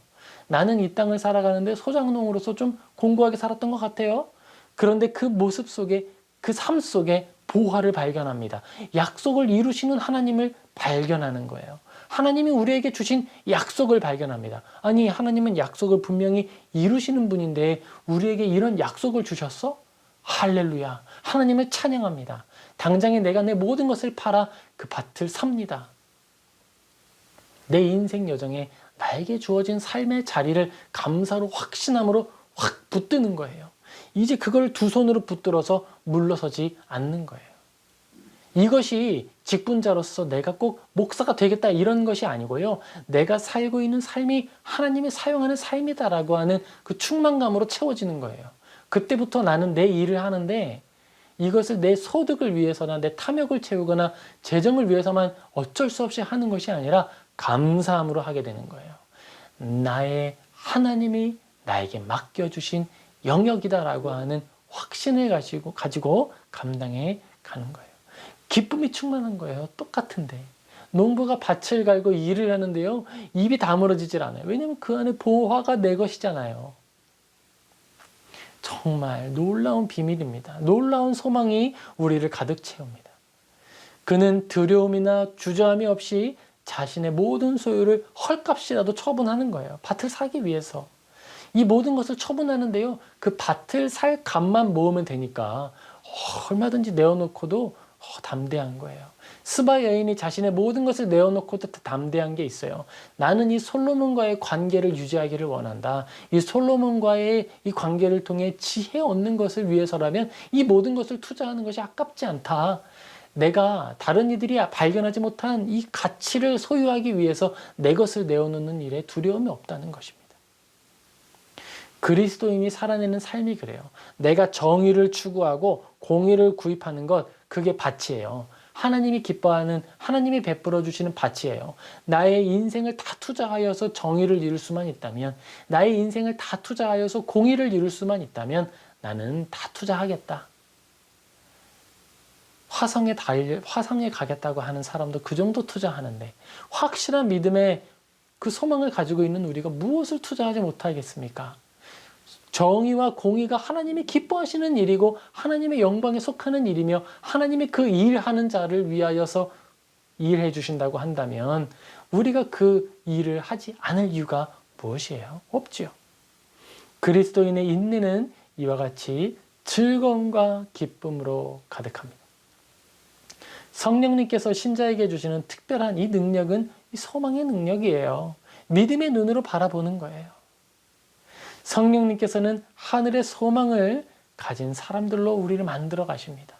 나는 이 땅을 살아가는데 소작농으로서 좀 공고하게 살았던 것 같아요. 그런데 그 모습 속에, 그 삶 속에 보화를 발견합니다. 약속을 이루시는 하나님을 발견하는 거예요. 하나님이 우리에게 주신 약속을 발견합니다. 아니, 하나님은 약속을 분명히 이루시는 분인데 우리에게 이런 약속을 주셨어? 할렐루야. 하나님을 찬양합니다. 당장에 내가 내 모든 것을 팔아 그 밭을 삽니다. 내 인생 여정에 나에게 주어진 삶의 자리를 감사로 확신함으로 확 붙드는 거예요. 이제 그걸 두 손으로 붙들어서 물러서지 않는 거예요. 이것이 직분자로서 내가 꼭 목사가 되겠다 이런 것이 아니고요. 내가 살고 있는 삶이 하나님이 사용하는 삶이다라고 하는 그 충만감으로 채워지는 거예요. 그때부터 나는 내 일을 하는데 이것을 내 소득을 위해서나 내 탐욕을 채우거나 재정을 위해서만 어쩔 수 없이 하는 것이 아니라 감사함으로 하게 되는 거예요. 나의 하나님이 나에게 맡겨주신 영역이다라고 하는 확신을 가지고 감당해 가는 거예요. 기쁨이 충만한 거예요. 똑같은데. 농부가 밭을 갈고 일을 하는데요. 입이 다물어지질 않아요. 왜냐하면 그 안에 보화가 내 것이잖아요. 정말 놀라운 비밀입니다. 놀라운 소망이 우리를 가득 채웁니다. 그는 두려움이나 주저함이 없이 자신의 모든 소유를 헐값이라도 처분하는 거예요. 밭을 사기 위해서. 이 모든 것을 처분하는데요. 그 밭을 살 값만 모으면 되니까 얼마든지 내어놓고도 담대한 거예요. 스바 여인이 자신의 모든 것을 내어놓고도 담대한 게 있어요. 나는 이 솔로몬과의 관계를 유지하기를 원한다. 이 솔로몬과의 이 관계를 통해 지혜 얻는 것을 위해서라면 이 모든 것을 투자하는 것이 아깝지 않다. 내가 다른 이들이 발견하지 못한 이 가치를 소유하기 위해서 내 것을 내어놓는 일에 두려움이 없다는 것입니다. 그리스도인이 살아내는 삶이 그래요. 내가 정의를 추구하고 공의를 구입하는 것, 그게 밭이에요. 하나님이 기뻐하는, 하나님이 베풀어 주시는 밭이에요. 나의 인생을 다 투자하여서 정의를 이룰 수만 있다면, 나의 인생을 다 투자하여서 공의를 이룰 수만 있다면 나는 다 투자하겠다. 화성에 가겠다고 하는 사람도 그 정도 투자하는데 확실한 믿음의 그 소망을 가지고 있는 우리가 무엇을 투자하지 못하겠습니까? 정의와 공의가 하나님이 기뻐하시는 일이고 하나님의 영광에 속하는 일이며 하나님이 그 일하는 자를 위하여서 일해 주신다고 한다면 우리가 그 일을 하지 않을 이유가 무엇이에요? 없지요. 그리스도인의 인내는 이와 같이 즐거움과 기쁨으로 가득합니다. 성령님께서 신자에게 주시는 특별한 이 능력은 이 소망의 능력이에요. 믿음의 눈으로 바라보는 거예요. 성령님께서는 하늘의 소망을 가진 사람들로 우리를 만들어 가십니다.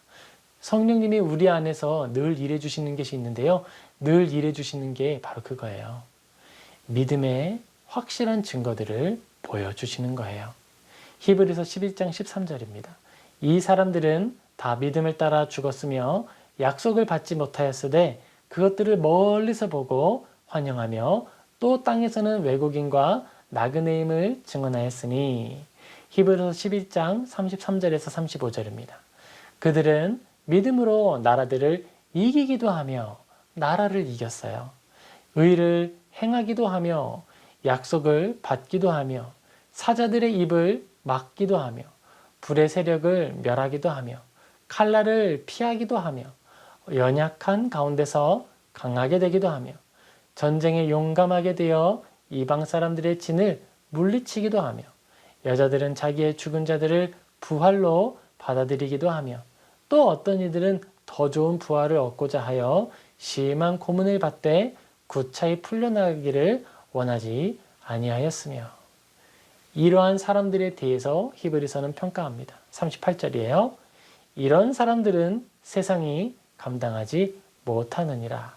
성령님이 우리 안에서 늘 일해 주시는 것이 있는데요. 늘 일해 주시는 게 바로 그거예요. 믿음의 확실한 증거들을 보여주시는 거예요. 히브리서 11장 13절입니다. 이 사람들은 다 믿음을 따라 죽었으며 약속을 받지 못하였으되 그것들을 멀리서 보고 환영하며 또 땅에서는 외국인과 나그네임을 증언하였으니. 히브리서 11장 33절에서 35절입니다. 그들은 믿음으로 나라들을 이기기도 하며 나라를 이겼어요. 의를 행하기도 하며 약속을 받기도 하며 사자들의 입을 막기도 하며 불의 세력을 멸하기도 하며 칼날을 피하기도 하며 연약한 가운데서 강하게 되기도 하며 전쟁에 용감하게 되어 이방 사람들의 진을 물리치기도 하며 여자들은 자기의 죽은 자들을 부활로 받아들이기도 하며 또 어떤 이들은 더 좋은 부활을 얻고자 하여 심한 고문을 받되 구차히 풀려나가기를 원하지 아니하였으며. 이러한 사람들에 대해서 히브리서는 평가합니다. 38절이에요. 이런 사람들은 세상이 감당하지 못하느니라.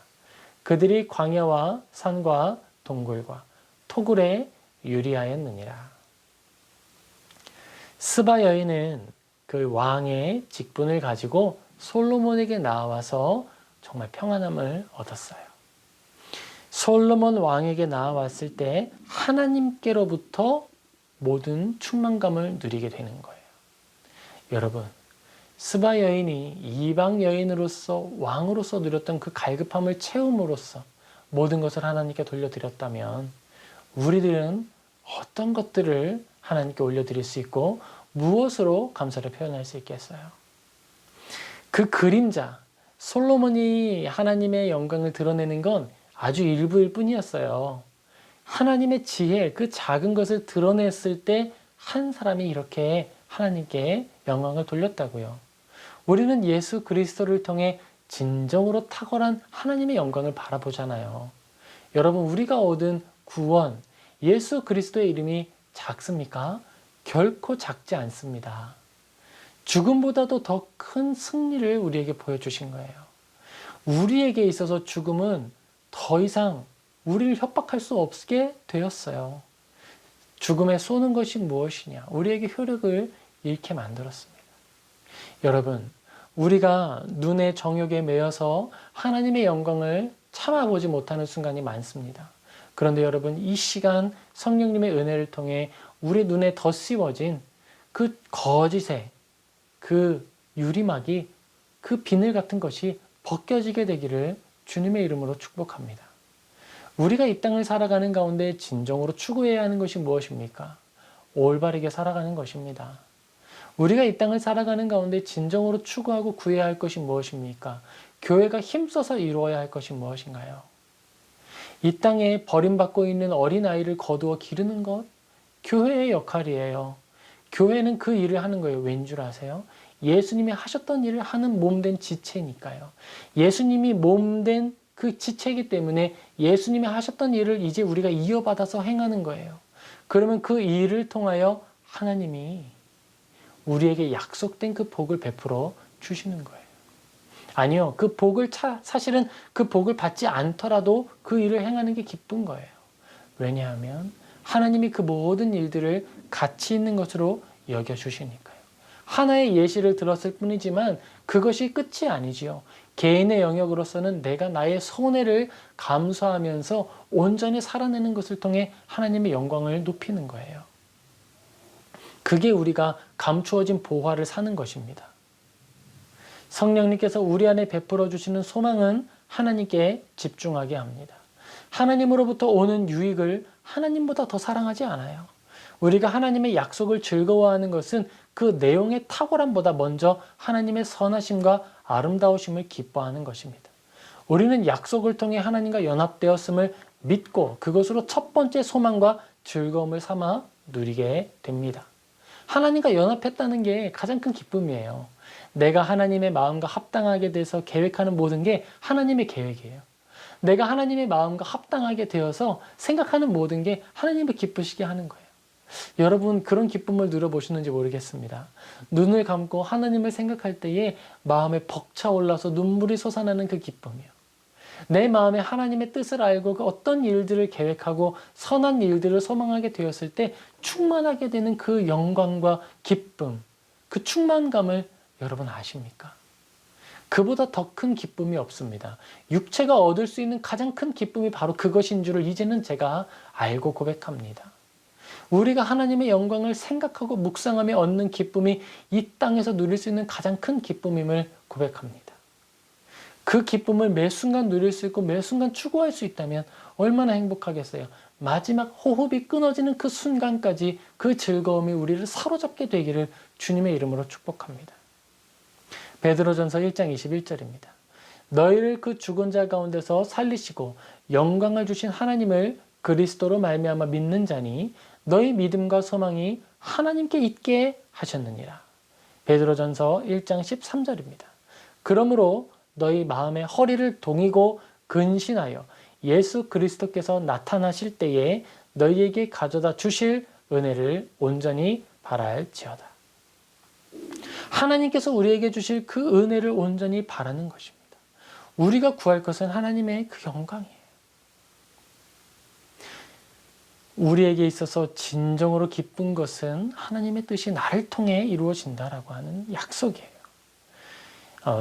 그들이 광야와 산과 동굴과 토굴에 유리하였느니라. 스바 여인은 그 왕의 직분을 가지고 솔로몬에게 나와서 정말 평안함을 얻었어요. 솔로몬 왕에게 나왔을 때 하나님께로부터 모든 충만감을 누리게 되는 거예요. 여러분, 스바 여인이 이방 여인으로서 왕으로서 누렸던 그 갈급함을 채움으로써 모든 것을 하나님께 돌려드렸다면 우리들은 어떤 것들을 하나님께 올려드릴 수 있고 무엇으로 감사를 표현할 수 있겠어요? 그 그림자, 솔로몬이 하나님의 영광을 드러내는 건 아주 일부일 뿐이었어요. 하나님의 지혜, 그 작은 것을 드러냈을 때 한 사람이 이렇게 하나님께 영광을 돌렸다고요. 우리는 예수 그리스도를 통해 진정으로 탁월한 하나님의 영광을 바라보잖아요. 여러분, 우리가 얻은 구원, 예수 그리스도의 이름이 작습니까? 결코 작지 않습니다. 죽음보다도 더 큰 승리를 우리에게 보여주신 거예요. 우리에게 있어서 죽음은 더 이상 우리를 협박할 수 없게 되었어요. 죽음에 쏘는 것이 무엇이냐? 우리에게 효력을 잃게 만들었습니다. 여러분, 우리가 눈의 정욕에 매여서 하나님의 영광을 참아보지 못하는 순간이 많습니다. 그런데 여러분, 이 시간 성령님의 은혜를 통해 우리 눈에 덧씌워진 그 거짓의 그 유리막이, 그 비늘 같은 것이 벗겨지게 되기를 주님의 이름으로 축복합니다. 우리가 이 땅을 살아가는 가운데 진정으로 추구해야 하는 것이 무엇입니까? 올바르게 살아가는 것입니다. 우리가 이 땅을 살아가는 가운데 진정으로 추구하고 구해야 할 것이 무엇입니까? 교회가 힘써서 이루어야 할 것이 무엇인가요? 이 땅에 버림받고 있는 어린아이를 거두어 기르는 것, 교회의 역할이에요. 교회는 그 일을 하는 거예요. 왠 줄 아세요? 예수님이 하셨던 일을 하는 몸된 지체니까요. 예수님이 몸된 그 지체이기 때문에 예수님이 하셨던 일을 이제 우리가 이어받아서 행하는 거예요. 그러면 그 일을 통하여 하나님이 우리에게 약속된 그 복을 베풀어 주시는 거예요. 아니요, 그 복을 사실은 그 복을 받지 않더라도 그 일을 행하는 게 기쁜 거예요. 왜냐하면 하나님이 그 모든 일들을 가치 있는 것으로 여겨주시니까요. 하나의 예시를 들었을 뿐이지만 그것이 끝이 아니지요. 개인의 영역으로서는 내가 나의 손해를 감수하면서 온전히 살아내는 것을 통해 하나님의 영광을 높이는 거예요. 그게 우리가 감추어진 보화를 사는 것입니다. 성령님께서 우리 안에 베풀어 주시는 소망은 하나님께 집중하게 합니다. 하나님으로부터 오는 유익을 하나님보다 더 사랑하지 않아요. 우리가 하나님의 약속을 즐거워하는 것은 그 내용의 탁월함보다 먼저 하나님의 선하심과 아름다우심을 기뻐하는 것입니다. 우리는 약속을 통해 하나님과 연합되었음을 믿고 그것으로 첫 번째 소망과 즐거움을 삼아 누리게 됩니다. 하나님과 연합했다는 게 가장 큰 기쁨이에요. 내가 하나님의 마음과 합당하게 돼서 계획하는 모든 게 하나님의 계획이에요. 내가 하나님의 마음과 합당하게 되어서 생각하는 모든 게 하나님을 기쁘시게 하는 거예요. 여러분 그런 기쁨을 누려보시는지 모르겠습니다. 눈을 감고 하나님을 생각할 때에 마음에 벅차올라서 눈물이 솟아나는 그 기쁨이요. 내 마음에 하나님의 뜻을 알고 그 어떤 일들을 계획하고 선한 일들을 소망하게 되었을 때 충만하게 되는 그 영광과 기쁨, 그 충만감을 여러분 아십니까? 그보다 더 큰 기쁨이 없습니다. 육체가 얻을 수 있는 가장 큰 기쁨이 바로 그것인 줄을 이제는 제가 알고 고백합니다. 우리가 하나님의 영광을 생각하고 묵상하며 얻는 기쁨이 이 땅에서 누릴 수 있는 가장 큰 기쁨임을 고백합니다. 그 기쁨을 매 순간 누릴 수 있고 매 순간 추구할 수 있다면 얼마나 행복하겠어요. 마지막 호흡이 끊어지는 그 순간까지 그 즐거움이 우리를 사로잡게 되기를 주님의 이름으로 축복합니다. 베드로전서 1장 21절입니다. 너희를 그 죽은 자 가운데서 살리시고 영광을 주신 하나님을 그리스도로 말미암아 믿는 자니 너희 믿음과 소망이 하나님께 있게 하셨느니라. 베드로전서 1장 13절입니다. 그러므로 너희 마음의 허리를 동이고 근신하여 예수 그리스도께서 나타나실 때에 너희에게 가져다 주실 은혜를 온전히 바랄지어다. 하나님께서 우리에게 주실 그 은혜를 온전히 바라는 것입니다. 우리가 구할 것은 하나님의 그 영광이에요. 우리에게 있어서 진정으로 기쁜 것은 하나님의 뜻이 나를 통해 이루어진다라고 하는 약속이에요.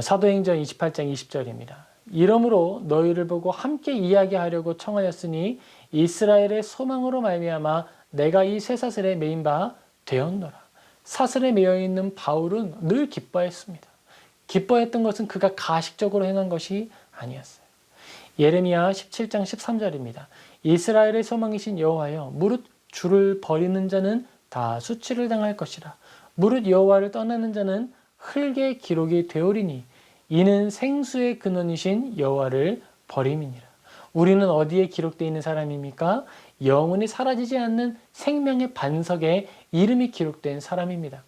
사도행전 28장 20절입니다. 이러므로 너희를 보고 함께 이야기하려고 청하였으니 이스라엘의 소망으로 말미암아 내가 이 쇠사슬에 매인 바 되었노라. 사슬에 매여 있는 바울은 늘 기뻐했습니다. 기뻐했던 것은 그가 가식적으로 행한 것이 아니었어요. 예레미야 17장 13절입니다. 이스라엘의 소망이신 여호와여 무릇 주를 버리는 자는 다 수치를 당할 것이라. 무릇 여호와를 떠나는 자는 흙의 기록이 되오리니 이는 생수의 근원이신 여호와를 버림이니라. 우리는 어디에 기록되어 있는 사람입니까? 영원히 사라지지 않는 생명의 반석에 이름이 기록된 사람입니다.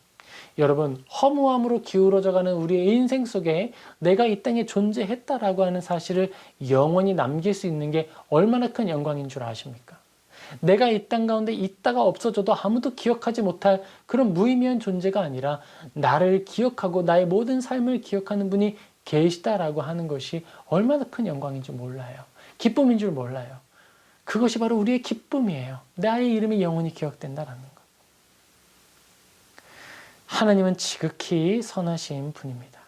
여러분, 허무함으로 기울어져가는 우리의 인생 속에 내가 이 땅에 존재했다라고 하는 사실을 영원히 남길 수 있는 게 얼마나 큰 영광인 줄 아십니까? 내가 이 땅 가운데 있다가 없어져도 아무도 기억하지 못할 그런 무의미한 존재가 아니라 나를 기억하고 나의 모든 삶을 기억하는 분이 계시다라고 하는 것이 얼마나 큰 영광인 줄 몰라요. 기쁨인 줄 몰라요. 그것이 바로 우리의 기쁨이에요. 나의 이름이 영원히 기억된다라는 것. 하나님은 지극히 선하신 분입니다.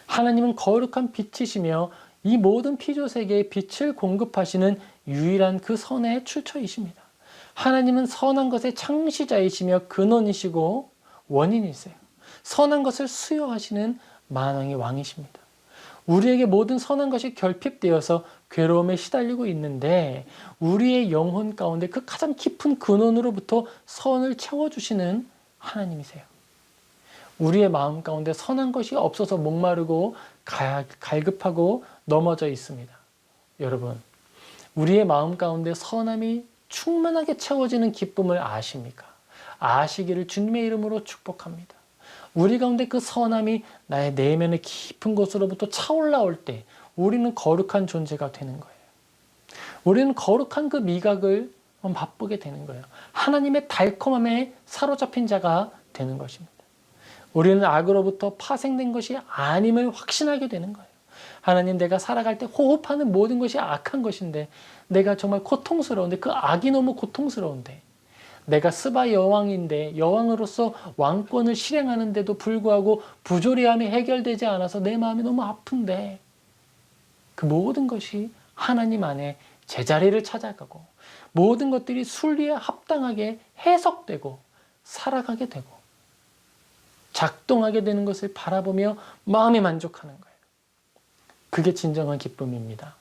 하나님은 거룩한 빛이시며 이 모든 피조세계에 빛을 공급하시는 유일한 그 선의 출처이십니다. 하나님은 선한 것의 창시자이시며 근원이시고 원인이세요. 선한 것을 수여하시는 만왕의 왕이십니다. 우리에게 모든 선한 것이 결핍되어서 괴로움에 시달리고 있는데 우리의 영혼 가운데 그 가장 깊은 근원으로부터 선을 채워주시는 하나님이세요. 우리의 마음 가운데 선한 것이 없어서 목마르고 갈급하고 넘어져 있습니다. 여러분, 우리의 마음 가운데 선함이 충만하게 채워지는 기쁨을 아십니까? 아시기를 주님의 이름으로 축복합니다. 우리 가운데 그 선함이 나의 내면의 깊은 곳으로부터 차올라올 때 우리는 거룩한 존재가 되는 거예요. 우리는 거룩한 그 미각을 맛보게 되는 거예요. 하나님의 달콤함에 사로잡힌 자가 되는 것입니다. 우리는 악으로부터 파생된 것이 아님을 확신하게 되는 거예요. 하나님, 내가 살아갈 때 호흡하는 모든 것이 악한 것인데 내가 정말 고통스러운데 그 악이 너무 고통스러운데 내가 스바 여왕인데 여왕으로서 왕권을 실행하는데도 불구하고 부조리함이 해결되지 않아서 내 마음이 너무 아픈데 그 모든 것이 하나님 안에 제자리를 찾아가고 모든 것들이 순리에 합당하게 해석되고 살아가게 되고 작동하게 되는 것을 바라보며 마음이 만족하는 거예요. 그게 진정한 기쁨입니다.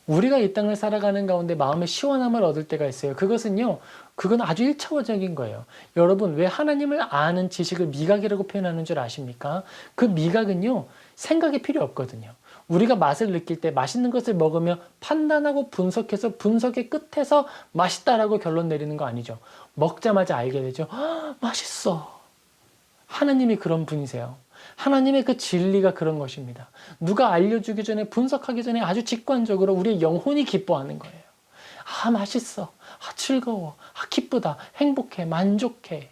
우리가 이 땅을 살아가는 가운데 마음의 시원함을 얻을 때가 있어요. 그건 아주 일차원적인 거예요. 여러분, 왜 하나님을 아는 지식을 미각이라고 표현하는 줄 아십니까? 그 미각은요, 생각이 필요 없거든요. 우리가 맛을 느낄 때 맛있는 것을 먹으며 판단하고 분석해서 분석의 끝에서 맛있다라고 결론 내리는 거 아니죠. 먹자마자 알게 되죠. 맛있어. 하나님이 그런 분이세요. 하나님의 그 진리가 그런 것입니다. 누가 알려주기 전에 분석하기 전에 아주 직관적으로 우리의 영혼이 기뻐하는 거예요. 맛있어. 즐거워. 기쁘다. 행복해. 만족해.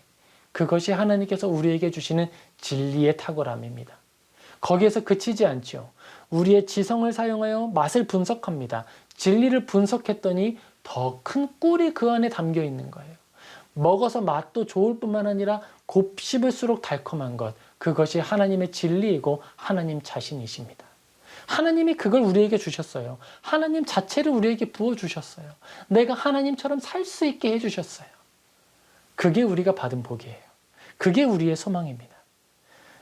그것이 하나님께서 우리에게 주시는 진리의 탁월함입니다. 거기에서 그치지 않죠. 우리의 지성을 사용하여 맛을 분석합니다. 진리를 분석했더니 더 큰 꿀이 그 안에 담겨 있는 거예요. 먹어서 맛도 좋을 뿐만 아니라 곱씹을수록 달콤한 것, 그것이 하나님의 진리이고 하나님 자신이십니다. 하나님이 그걸 우리에게 주셨어요. 하나님 자체를 우리에게 부어주셨어요. 내가 하나님처럼 살 수 있게 해주셨어요. 그게 우리가 받은 복이에요. 그게 우리의 소망입니다.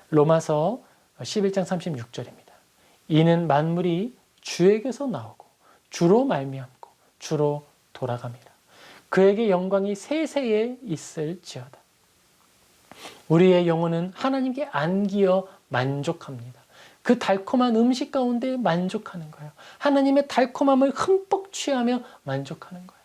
로마서 11장 36절입니다. 이는 만물이 주에게서 나오고 주로 말미암고 주로 돌아갑니다. 그에게 영광이 세세에 있을지어다. 우리의 영혼은 하나님께 안기어 만족합니다. 그 달콤한 음식 가운데 만족하는 거예요. 하나님의 달콤함을 흠뻑 취하며 만족하는 거예요.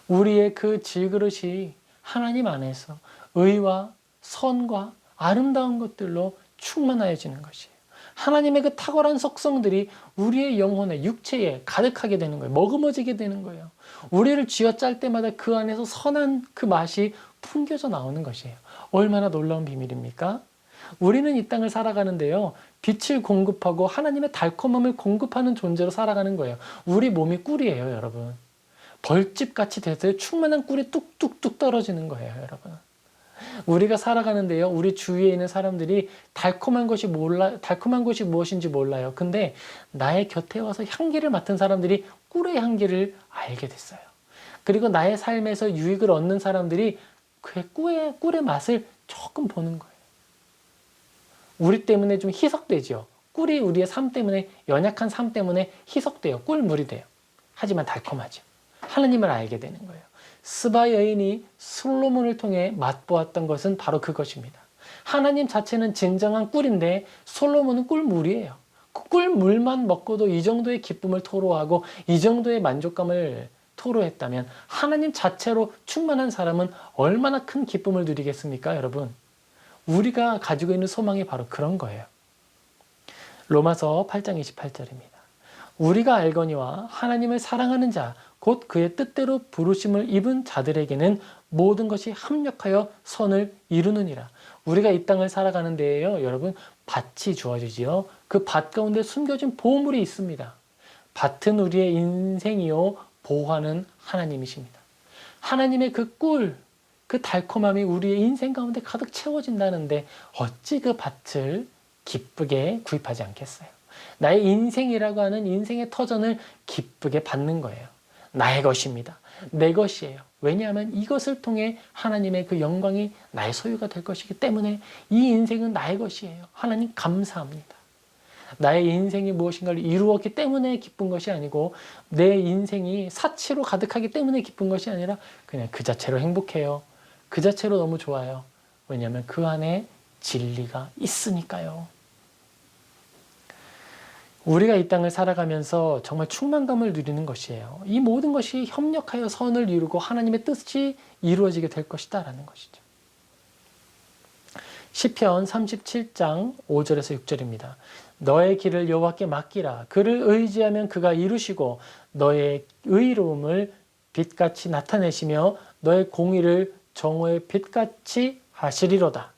우리의 그 질그릇이 하나님 안에서 의와 선과 아름다운 것들로 충만하여지는 것이에요. 하나님의 그 탁월한 속성들이 우리의 영혼에, 육체에 가득하게 되는 거예요. 머금어지게 되는 거예요. 우리를 쥐어짤 때마다 그 안에서 선한 그 맛이 풍겨져 나오는 것이에요. 얼마나 놀라운 비밀입니까? 우리는 이 땅을 살아가는데요. 빛을 공급하고 하나님의 달콤함을 공급하는 존재로 살아가는 거예요. 우리 몸이 꿀이에요, 여러분. 벌집같이 돼서 충만한 꿀이 뚝뚝뚝 떨어지는 거예요, 여러분. 우리가 살아가는데요. 우리 주위에 있는 사람들이 달콤한 것이 무엇인지 몰라요. 근데 나의 곁에 와서 향기를 맡은 사람들이 꿀의 향기를 알게 됐어요. 그리고 나의 삶에서 유익을 얻는 사람들이 그 꿀의 맛을 조금 보는 거예요. 우리 때문에 좀 희석되죠. 꿀이 우리의 삶 때문에, 연약한 삶 때문에 희석돼요. 꿀물이 돼요. 하지만 달콤하죠. 하나님을 알게 되는 거예요. 스바 여인이 솔로몬을 통해 맛보았던 것은 바로 그것입니다. 하나님 자체는 진정한 꿀인데 솔로몬은 꿀물이에요. 그 꿀물만 먹고도 이 정도의 기쁨을 토로하고 이 정도의 만족감을 토로했다면 하나님 자체로 충만한 사람은 얼마나 큰 기쁨을 누리겠습니까, 여러분? 우리가 가지고 있는 소망이 바로 그런 거예요. 로마서 8장 28절입니다. 우리가 알거니와 하나님을 사랑하는 자, 곧 그의 뜻대로 부르심을 입은 자들에게는 모든 것이 합력하여 선을 이루느니라. 우리가 이 땅을 살아가는 데에요, 여러분, 밭이 주어지지요. 그 밭 가운데 숨겨진 보물이 있습니다. 밭은 우리의 인생이요, 보화는 하나님이십니다. 하나님의 그 꿀, 그 달콤함이 우리의 인생 가운데 가득 채워진다는데 어찌 그 밭을 기쁘게 구입하지 않겠어요? 나의 인생이라고 하는 인생의 터전을 기쁘게 받는 거예요. 나의 것입니다. 내 것이에요. 왜냐하면 이것을 통해 하나님의 그 영광이 나의 소유가 될 것이기 때문에 이 인생은 나의 것이에요. 하나님 감사합니다. 나의 인생이 무엇인가를 이루었기 때문에 기쁜 것이 아니고 내 인생이 사치로 가득하기 때문에 기쁜 것이 아니라 그냥 그 자체로 행복해요. 그 자체로 너무 좋아요. 왜냐하면 그 안에 진리가 있으니까요. 우리가 이 땅을 살아가면서 정말 충만감을 누리는 것이에요. 이 모든 것이 협력하여 선을 이루고 하나님의 뜻이 이루어지게 될 것이다 라는 것이죠. 시편 37장 5절에서 6절입니다. 너의 길을 여호와께 맡기라. 그를 의지하면 그가 이루시고 너의 의로움을 빛같이 나타내시며 너의 공의를 정오의 빛같이 하시리로다.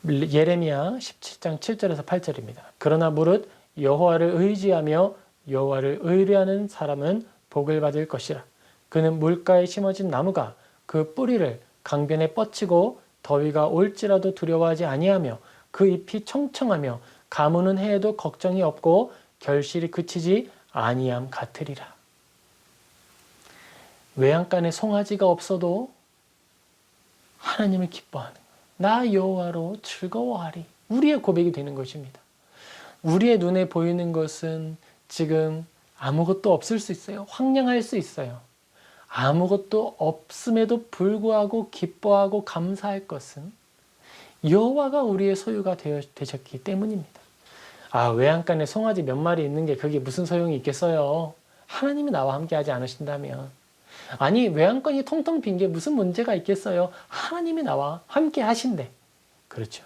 예레미야 17장 7절에서 8절입니다. 그러나 무릇 여호와를 의지하며 여호와를 의뢰하는 사람은 복을 받을 것이라. 그는 물가에 심어진 나무가 그 뿌리를 강변에 뻗치고 더위가 올지라도 두려워하지 아니하며 그 잎이 청청하며 가무는 해에도 걱정이 없고 결실이 그치지 아니함 같으리라. 외양간에 송아지가 없어도 하나님을 기뻐하는 거예요. 나 여호와로 즐거워하리. 우리의 고백이 되는 것입니다. 우리의 눈에 보이는 것은 지금 아무것도 없을 수 있어요. 황량할 수 있어요. 아무것도 없음에도 불구하고 기뻐하고 감사할 것은 여호와가 우리의 소유가 되셨기 때문입니다. 아, 외양간에 송아지 몇 마리 있는 게 그게 무슨 소용이 있겠어요? 하나님이 나와 함께 하지 않으신다면. 아니, 외양간이 통통 빈 게 무슨 문제가 있겠어요? 하나님이 나와 함께 하신대. 그렇죠.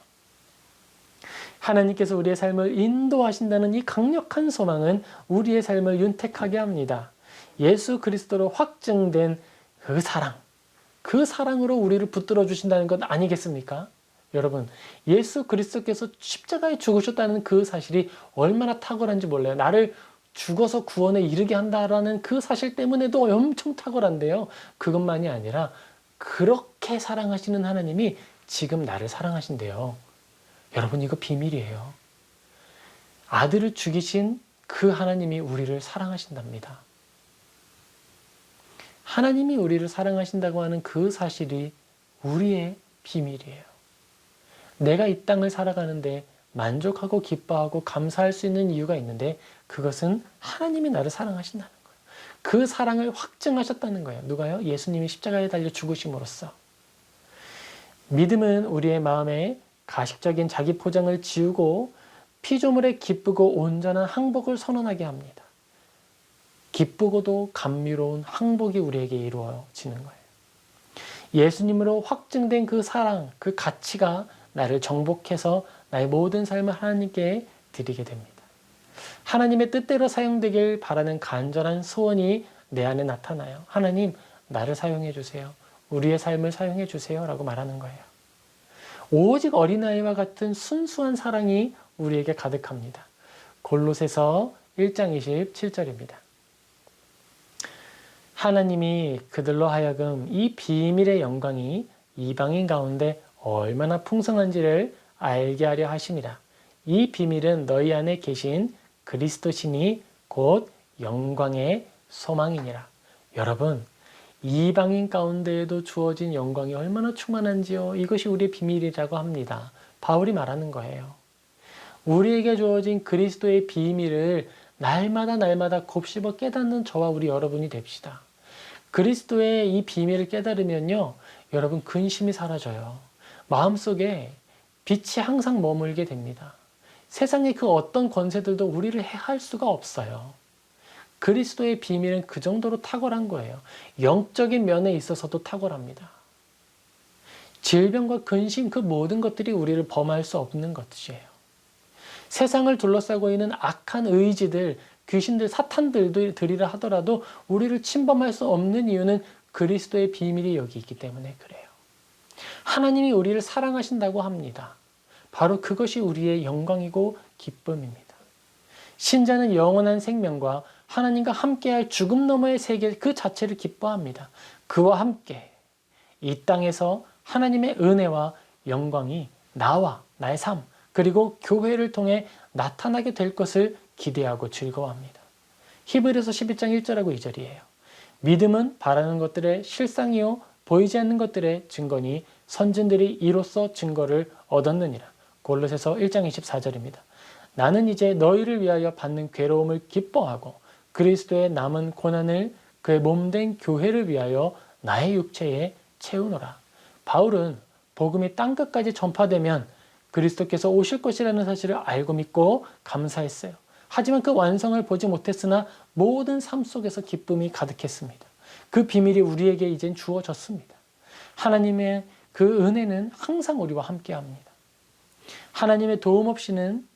하나님께서 우리의 삶을 인도하신다는 이 강력한 소망은 우리의 삶을 윤택하게 합니다. 예수 그리스도로 확증된 그 사랑, 그 사랑으로 우리를 붙들어 주신다는 것 아니겠습니까? 여러분, 예수 그리스도께서 십자가에 죽으셨다는 그 사실이 얼마나 탁월한지 몰라요. 나를 죽어서 구원에 이르게 한다라는 그 사실 때문에도 엄청 탁월한데요. 그것만이 아니라 그렇게 사랑하시는 하나님이 지금 나를 사랑하신대요. 여러분, 이거 비밀이에요. 아들을 죽이신 그 하나님이 우리를 사랑하신답니다. 하나님이 우리를 사랑하신다고 하는 그 사실이 우리의 비밀이에요. 내가 이 땅을 살아가는데 만족하고 기뻐하고 감사할 수 있는 이유가 있는데 그것은 하나님이 나를 사랑하신다는 거예요. 그 사랑을 확증하셨다는 거예요. 누가요? 예수님이 십자가에 달려 죽으심으로써. 믿음은 우리의 마음에 가식적인 자기 포장을 지우고 피조물에 기쁘고 온전한 항복을 선언하게 합니다. 기쁘고도 감미로운 항복이 우리에게 이루어지는 거예요. 예수님으로 확증된 그 사랑, 그 가치가 나를 정복해서 나의 모든 삶을 하나님께 드리게 됩니다. 하나님의 뜻대로 사용되길 바라는 간절한 소원이 내 안에 나타나요. 하나님, 나를 사용해 주세요. 우리의 삶을 사용해 주세요. 라고 말하는 거예요. 오직 어린아이와 같은 순수한 사랑이 우리에게 가득합니다. 골로새서 1장 27절입니다. 하나님이 그들로 하여금 이 비밀의 영광이 이방인 가운데 얼마나 풍성한지를 알게 하려 하심이라. 이 비밀은 너희 안에 계신 그리스도시니 곧 영광의 소망이니라. 여러분, 이방인 가운데에도 주어진 영광이 얼마나 충만한지요. 이것이 우리의 비밀이라고 합니다. 바울이 말하는 거예요. 우리에게 주어진 그리스도의 비밀을 날마다 곱씹어 깨닫는 저와 우리 여러분이 됩시다. 그리스도의 이 비밀을 깨달으면요, 여러분 근심이 사라져요. 마음속에 빛이 항상 머물게 됩니다. 세상의 그 어떤 권세들도 우리를 해할 수가 없어요. 그리스도의 비밀은 그 정도로 탁월한 거예요. 영적인 면에 있어서도 탁월합니다. 질병과 근심 그 모든 것들이 우리를 범할 수 없는 것이에요. 세상을 둘러싸고 있는 악한 의지들, 귀신들, 사탄들이라 하더라도 우리를 침범할 수 없는 이유는 그리스도의 비밀이 여기 있기 때문에 그래요. 하나님이 우리를 사랑하신다고 합니다. 바로 그것이 우리의 영광이고 기쁨입니다. 신자는 영원한 생명과 하나님과 함께할 죽음 너머의 세계 그 자체를 기뻐합니다. 그와 함께 이 땅에서 하나님의 은혜와 영광이 나와 나의 삶 그리고 교회를 통해 나타나게 될 것을 기대하고 즐거워합니다. 히브리서 12장 1절하고 2절이에요. 믿음은 바라는 것들의 실상이요 보이지 않는 것들의 증거니 선진들이 이로써 증거를 얻었느니라. 골로새서 1장 24절입니다. 나는 이제 너희를 위하여 받는 괴로움을 기뻐하고 그리스도의 남은 고난을 그의 몸된 교회를 위하여 나의 육체에 채우노라. 바울은 복음이 땅끝까지 전파되면 그리스도께서 오실 것이라는 사실을 알고 믿고 감사했어요. 하지만 그 완성을 보지 못했으나 모든 삶 속에서 기쁨이 가득했습니다. 그 비밀이 우리에게 이젠 주어졌습니다. 하나님의 그 은혜는 항상 우리와 함께합니다. 하나님의 도움 없이는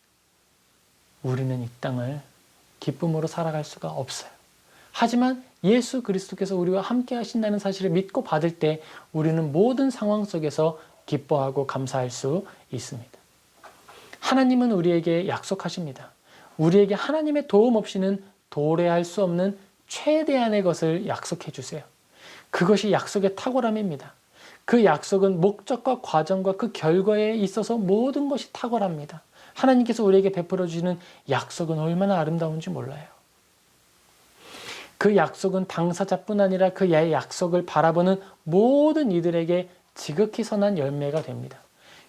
우리는 이 땅을 기쁨으로 살아갈 수가 없어요. 하지만 예수 그리스도께서 우리와 함께 하신다는 사실을 믿고 받을 때 우리는 모든 상황 속에서 기뻐하고 감사할 수 있습니다. 하나님은 우리에게 약속하십니다. 우리에게 하나님의 도움 없이는 도래할 수 없는 최대한의 것을 약속해 주세요. 그것이 약속의 탁월함입니다. 그 약속은 목적과 과정과 그 결과에 있어서 모든 것이 탁월합니다. 하나님께서 우리에게 베풀어 주시는 약속은 얼마나 아름다운지 몰라요. 그 약속은 당사자뿐 아니라 그 약속을 바라보는 모든 이들에게 지극히 선한 열매가 됩니다.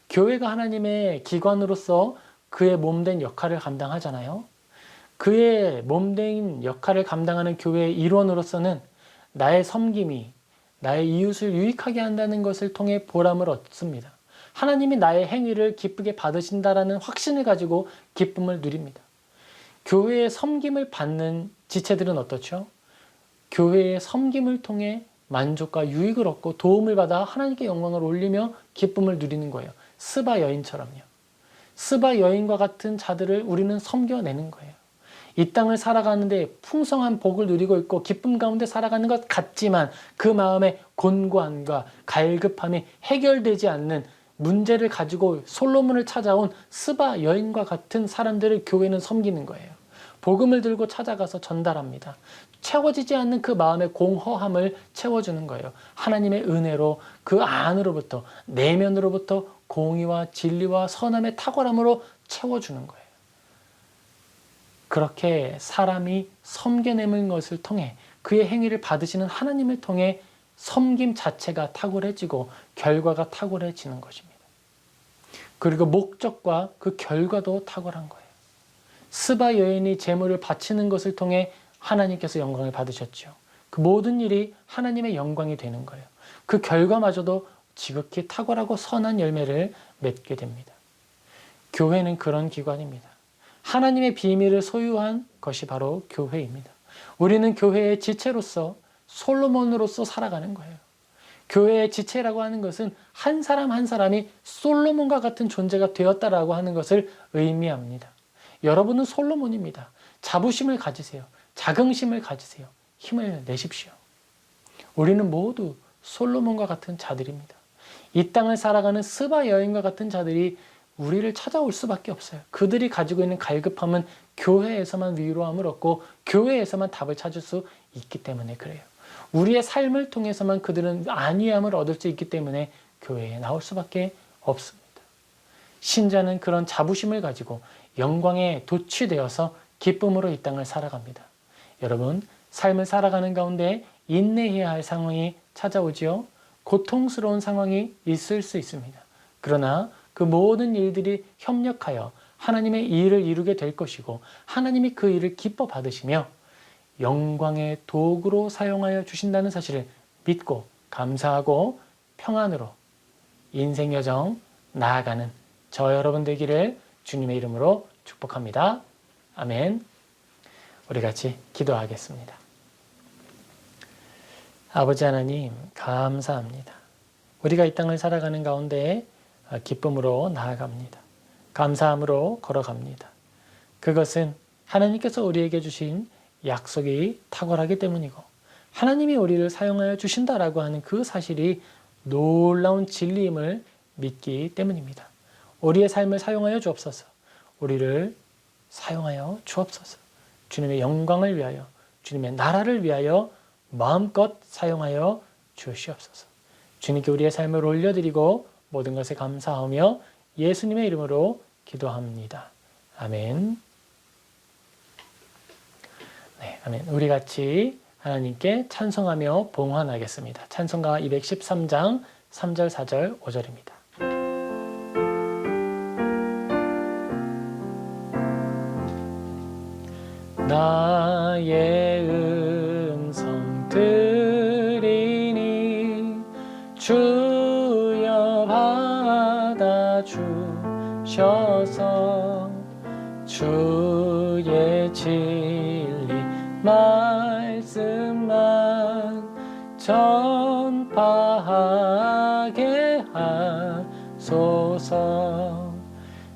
교회가 하나님의 기관으로서 그의 몸된 역할을 감당하잖아요. 그의 몸된 역할을 감당하는 교회의 일원으로서는 나의 섬김이 나의 이웃을 유익하게 한다는 것을 통해 보람을 얻습니다. 하나님이 나의 행위를 기쁘게 받으신다라는 확신을 가지고 기쁨을 누립니다. 교회의 섬김을 받는 지체들은 어떻죠? 교회의 섬김을 통해 만족과 유익을 얻고 도움을 받아 하나님께 영광을 올리며 기쁨을 누리는 거예요. 스바 여인처럼요. 스바 여인과 같은 자들을 우리는 섬겨내는 거예요. 이 땅을 살아가는데 풍성한 복을 누리고 있고 기쁨 가운데 살아가는 것 같지만 그 마음의 곤고함과 갈급함이 해결되지 않는 문제를 가지고 솔로몬을 찾아온 스바 여인과 같은 사람들을 교회는 섬기는 거예요. 복음을 들고 찾아가서 전달합니다. 채워지지 않는 그 마음의 공허함을 채워주는 거예요. 하나님의 은혜로 그 안으로부터 내면으로부터 공의와 진리와 선함의 탁월함으로 채워주는 거예요. 그렇게 사람이 섬겨내는 것을 통해 그의 행위를 받으시는 하나님을 통해 섬김 자체가 탁월해지고 결과가 탁월해지는 것입니다. 그리고 목적과 그 결과도 탁월한 거예요. 스바 여인이 제물을 바치는 것을 통해 하나님께서 영광을 받으셨죠. 그 모든 일이 하나님의 영광이 되는 거예요. 그 결과마저도 지극히 탁월하고 선한 열매를 맺게 됩니다. 교회는 그런 기관입니다. 하나님의 비밀을 소유한 것이 바로 교회입니다. 우리는 교회의 지체로서 솔로몬으로서 살아가는 거예요. 교회의 지체라고 하는 것은 한 사람 한 사람이 솔로몬과 같은 존재가 되었다라고 하는 것을 의미합니다. 여러분은 솔로몬입니다. 자부심을 가지세요. 자긍심을 가지세요. 힘을 내십시오. 우리는 모두 솔로몬과 같은 자들입니다. 이 땅을 살아가는 스바 여인과 같은 자들이 우리를 찾아올 수밖에 없어요. 그들이 가지고 있는 갈급함은 교회에서만 위로함을 얻고 교회에서만 답을 찾을 수 있기 때문에 그래요. 우리의 삶을 통해서만 그들은 안위함을 얻을 수 있기 때문에 교회에 나올 수밖에 없습니다. 신자는 그런 자부심을 가지고 영광에 도취되어서 기쁨으로 이 땅을 살아갑니다. 여러분, 삶을 살아가는 가운데 인내해야 할 상황이 찾아오지요. 고통스러운 상황이 있을 수 있습니다. 그러나 그 모든 일들이 협력하여 하나님의 일을 이루게 될 것이고 하나님이 그 일을 기뻐 받으시며 영광의 도구로 사용하여 주신다는 사실을 믿고 감사하고 평안으로 인생 여정 나아가는 저 여러분 되기를 주님의 이름으로 축복합니다. 아멘. 우리 같이 기도하겠습니다. 아버지 하나님 감사합니다. 우리가 이 땅을 살아가는 가운데 기쁨으로 나아갑니다. 감사함으로 걸어갑니다. 그것은 하나님께서 우리에게 주신 약속이 탁월하기 때문이고 하나님이 우리를 사용하여 주신다라고 하는 그 사실이 놀라운 진리임을 믿기 때문입니다. 우리의 삶을 사용하여 주옵소서. 우리를 사용하여 주옵소서. 주님의 영광을 위하여 주님의 나라를 위하여 마음껏 사용하여 주시옵소서. 주님께 우리의 삶을 올려드리고 모든 것에 감사하며 예수님의 이름으로 기도합니다. 아멘. 네, 아멘. 우리 같이 하나님께 찬송하며 봉헌하겠습니다. 찬송가 213장 3절, 4절, 5절입니다. 나의 음성 들으니 주여 받아주셔서 주의 진리 말씀만 전파하게 하소서.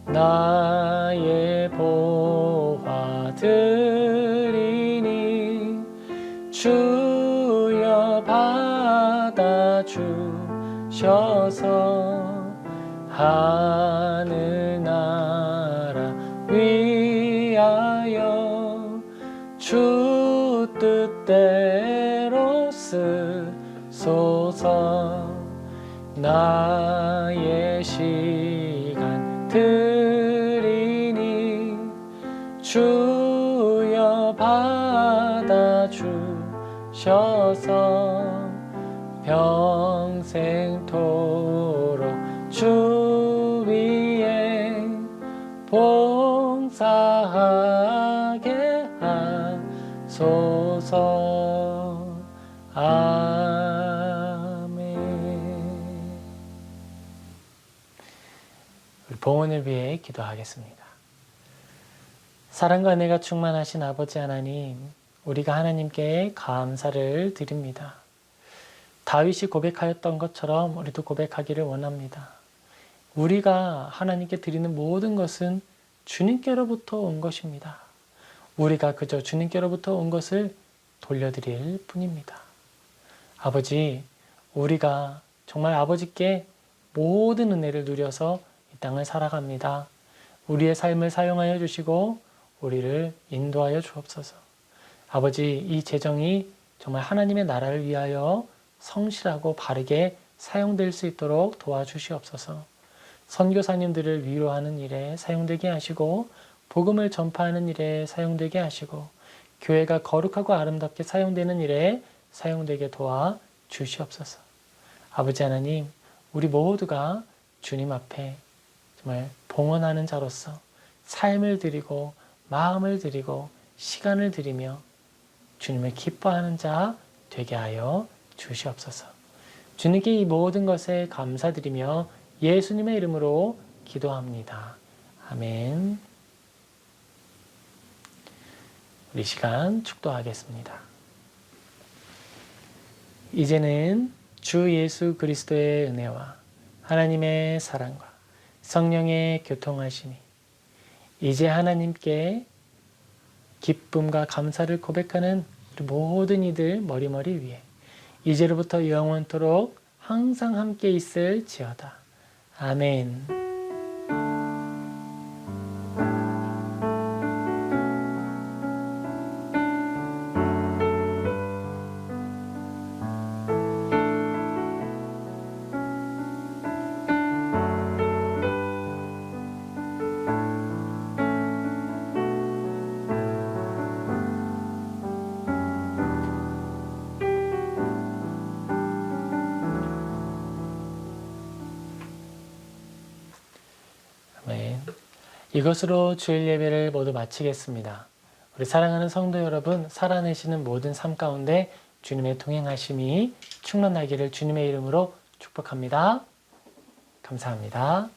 나의 보화 드리니 주여 받아주셔서 하늘 나라 위하여 주 뜻대로 쓰소서. 나의 시간 드리니 주여 받아주셔서 평생토록 주 위에 봉사하게 하소서. 아멘. 봉헌을 위해 기도하겠습니다. 사랑과 은혜가 충만하신 아버지 하나님, 우리가 하나님께 감사를 드립니다. 다윗이 고백하였던 것처럼 우리도 고백하기를 원합니다. 우리가 하나님께 드리는 모든 것은 주님께로부터 온 것입니다. 우리가 그저 주님께로부터 온 것을 돌려드릴 뿐입니다. 아버지, 우리가 정말 아버지께 모든 은혜를 누려서 이 땅을 살아갑니다. 우리의 삶을 사용하여 주시고 우리를 인도하여 주옵소서. 아버지, 이 재정이 정말 하나님의 나라를 위하여 성실하고 바르게 사용될 수 있도록 도와주시옵소서. 선교사님들을 위로하는 일에 사용되게 하시고 복음을 전파하는 일에 사용되게 하시고 교회가 거룩하고 아름답게 사용되는 일에 사용되게 도와주시옵소서. 아버지 하나님, 우리 모두가 주님 앞에 정말 봉헌하는 자로서 삶을 드리고 마음을 드리고 시간을 드리며 주님을 기뻐하는 자 되게 하여 주시옵소서. 주님께 이 모든 것에 감사드리며 예수님의 이름으로 기도합니다. 아멘. 우리 시간 축도하겠습니다. 이제는 주 예수 그리스도의 은혜와 하나님의 사랑과 성령의 교통하심이 이제 하나님께 기쁨과 감사를 고백하는 우리 모든 이들 머리머리 위에 이제로부터 영원토록 항상 함께 있을지어다. 아멘. 이것으로 주일 예배를 모두 마치겠습니다. 우리 사랑하는 성도 여러분, 살아내시는 모든 삶 가운데 주님의 동행하심이 충만하기를 주님의 이름으로 축복합니다. 감사합니다.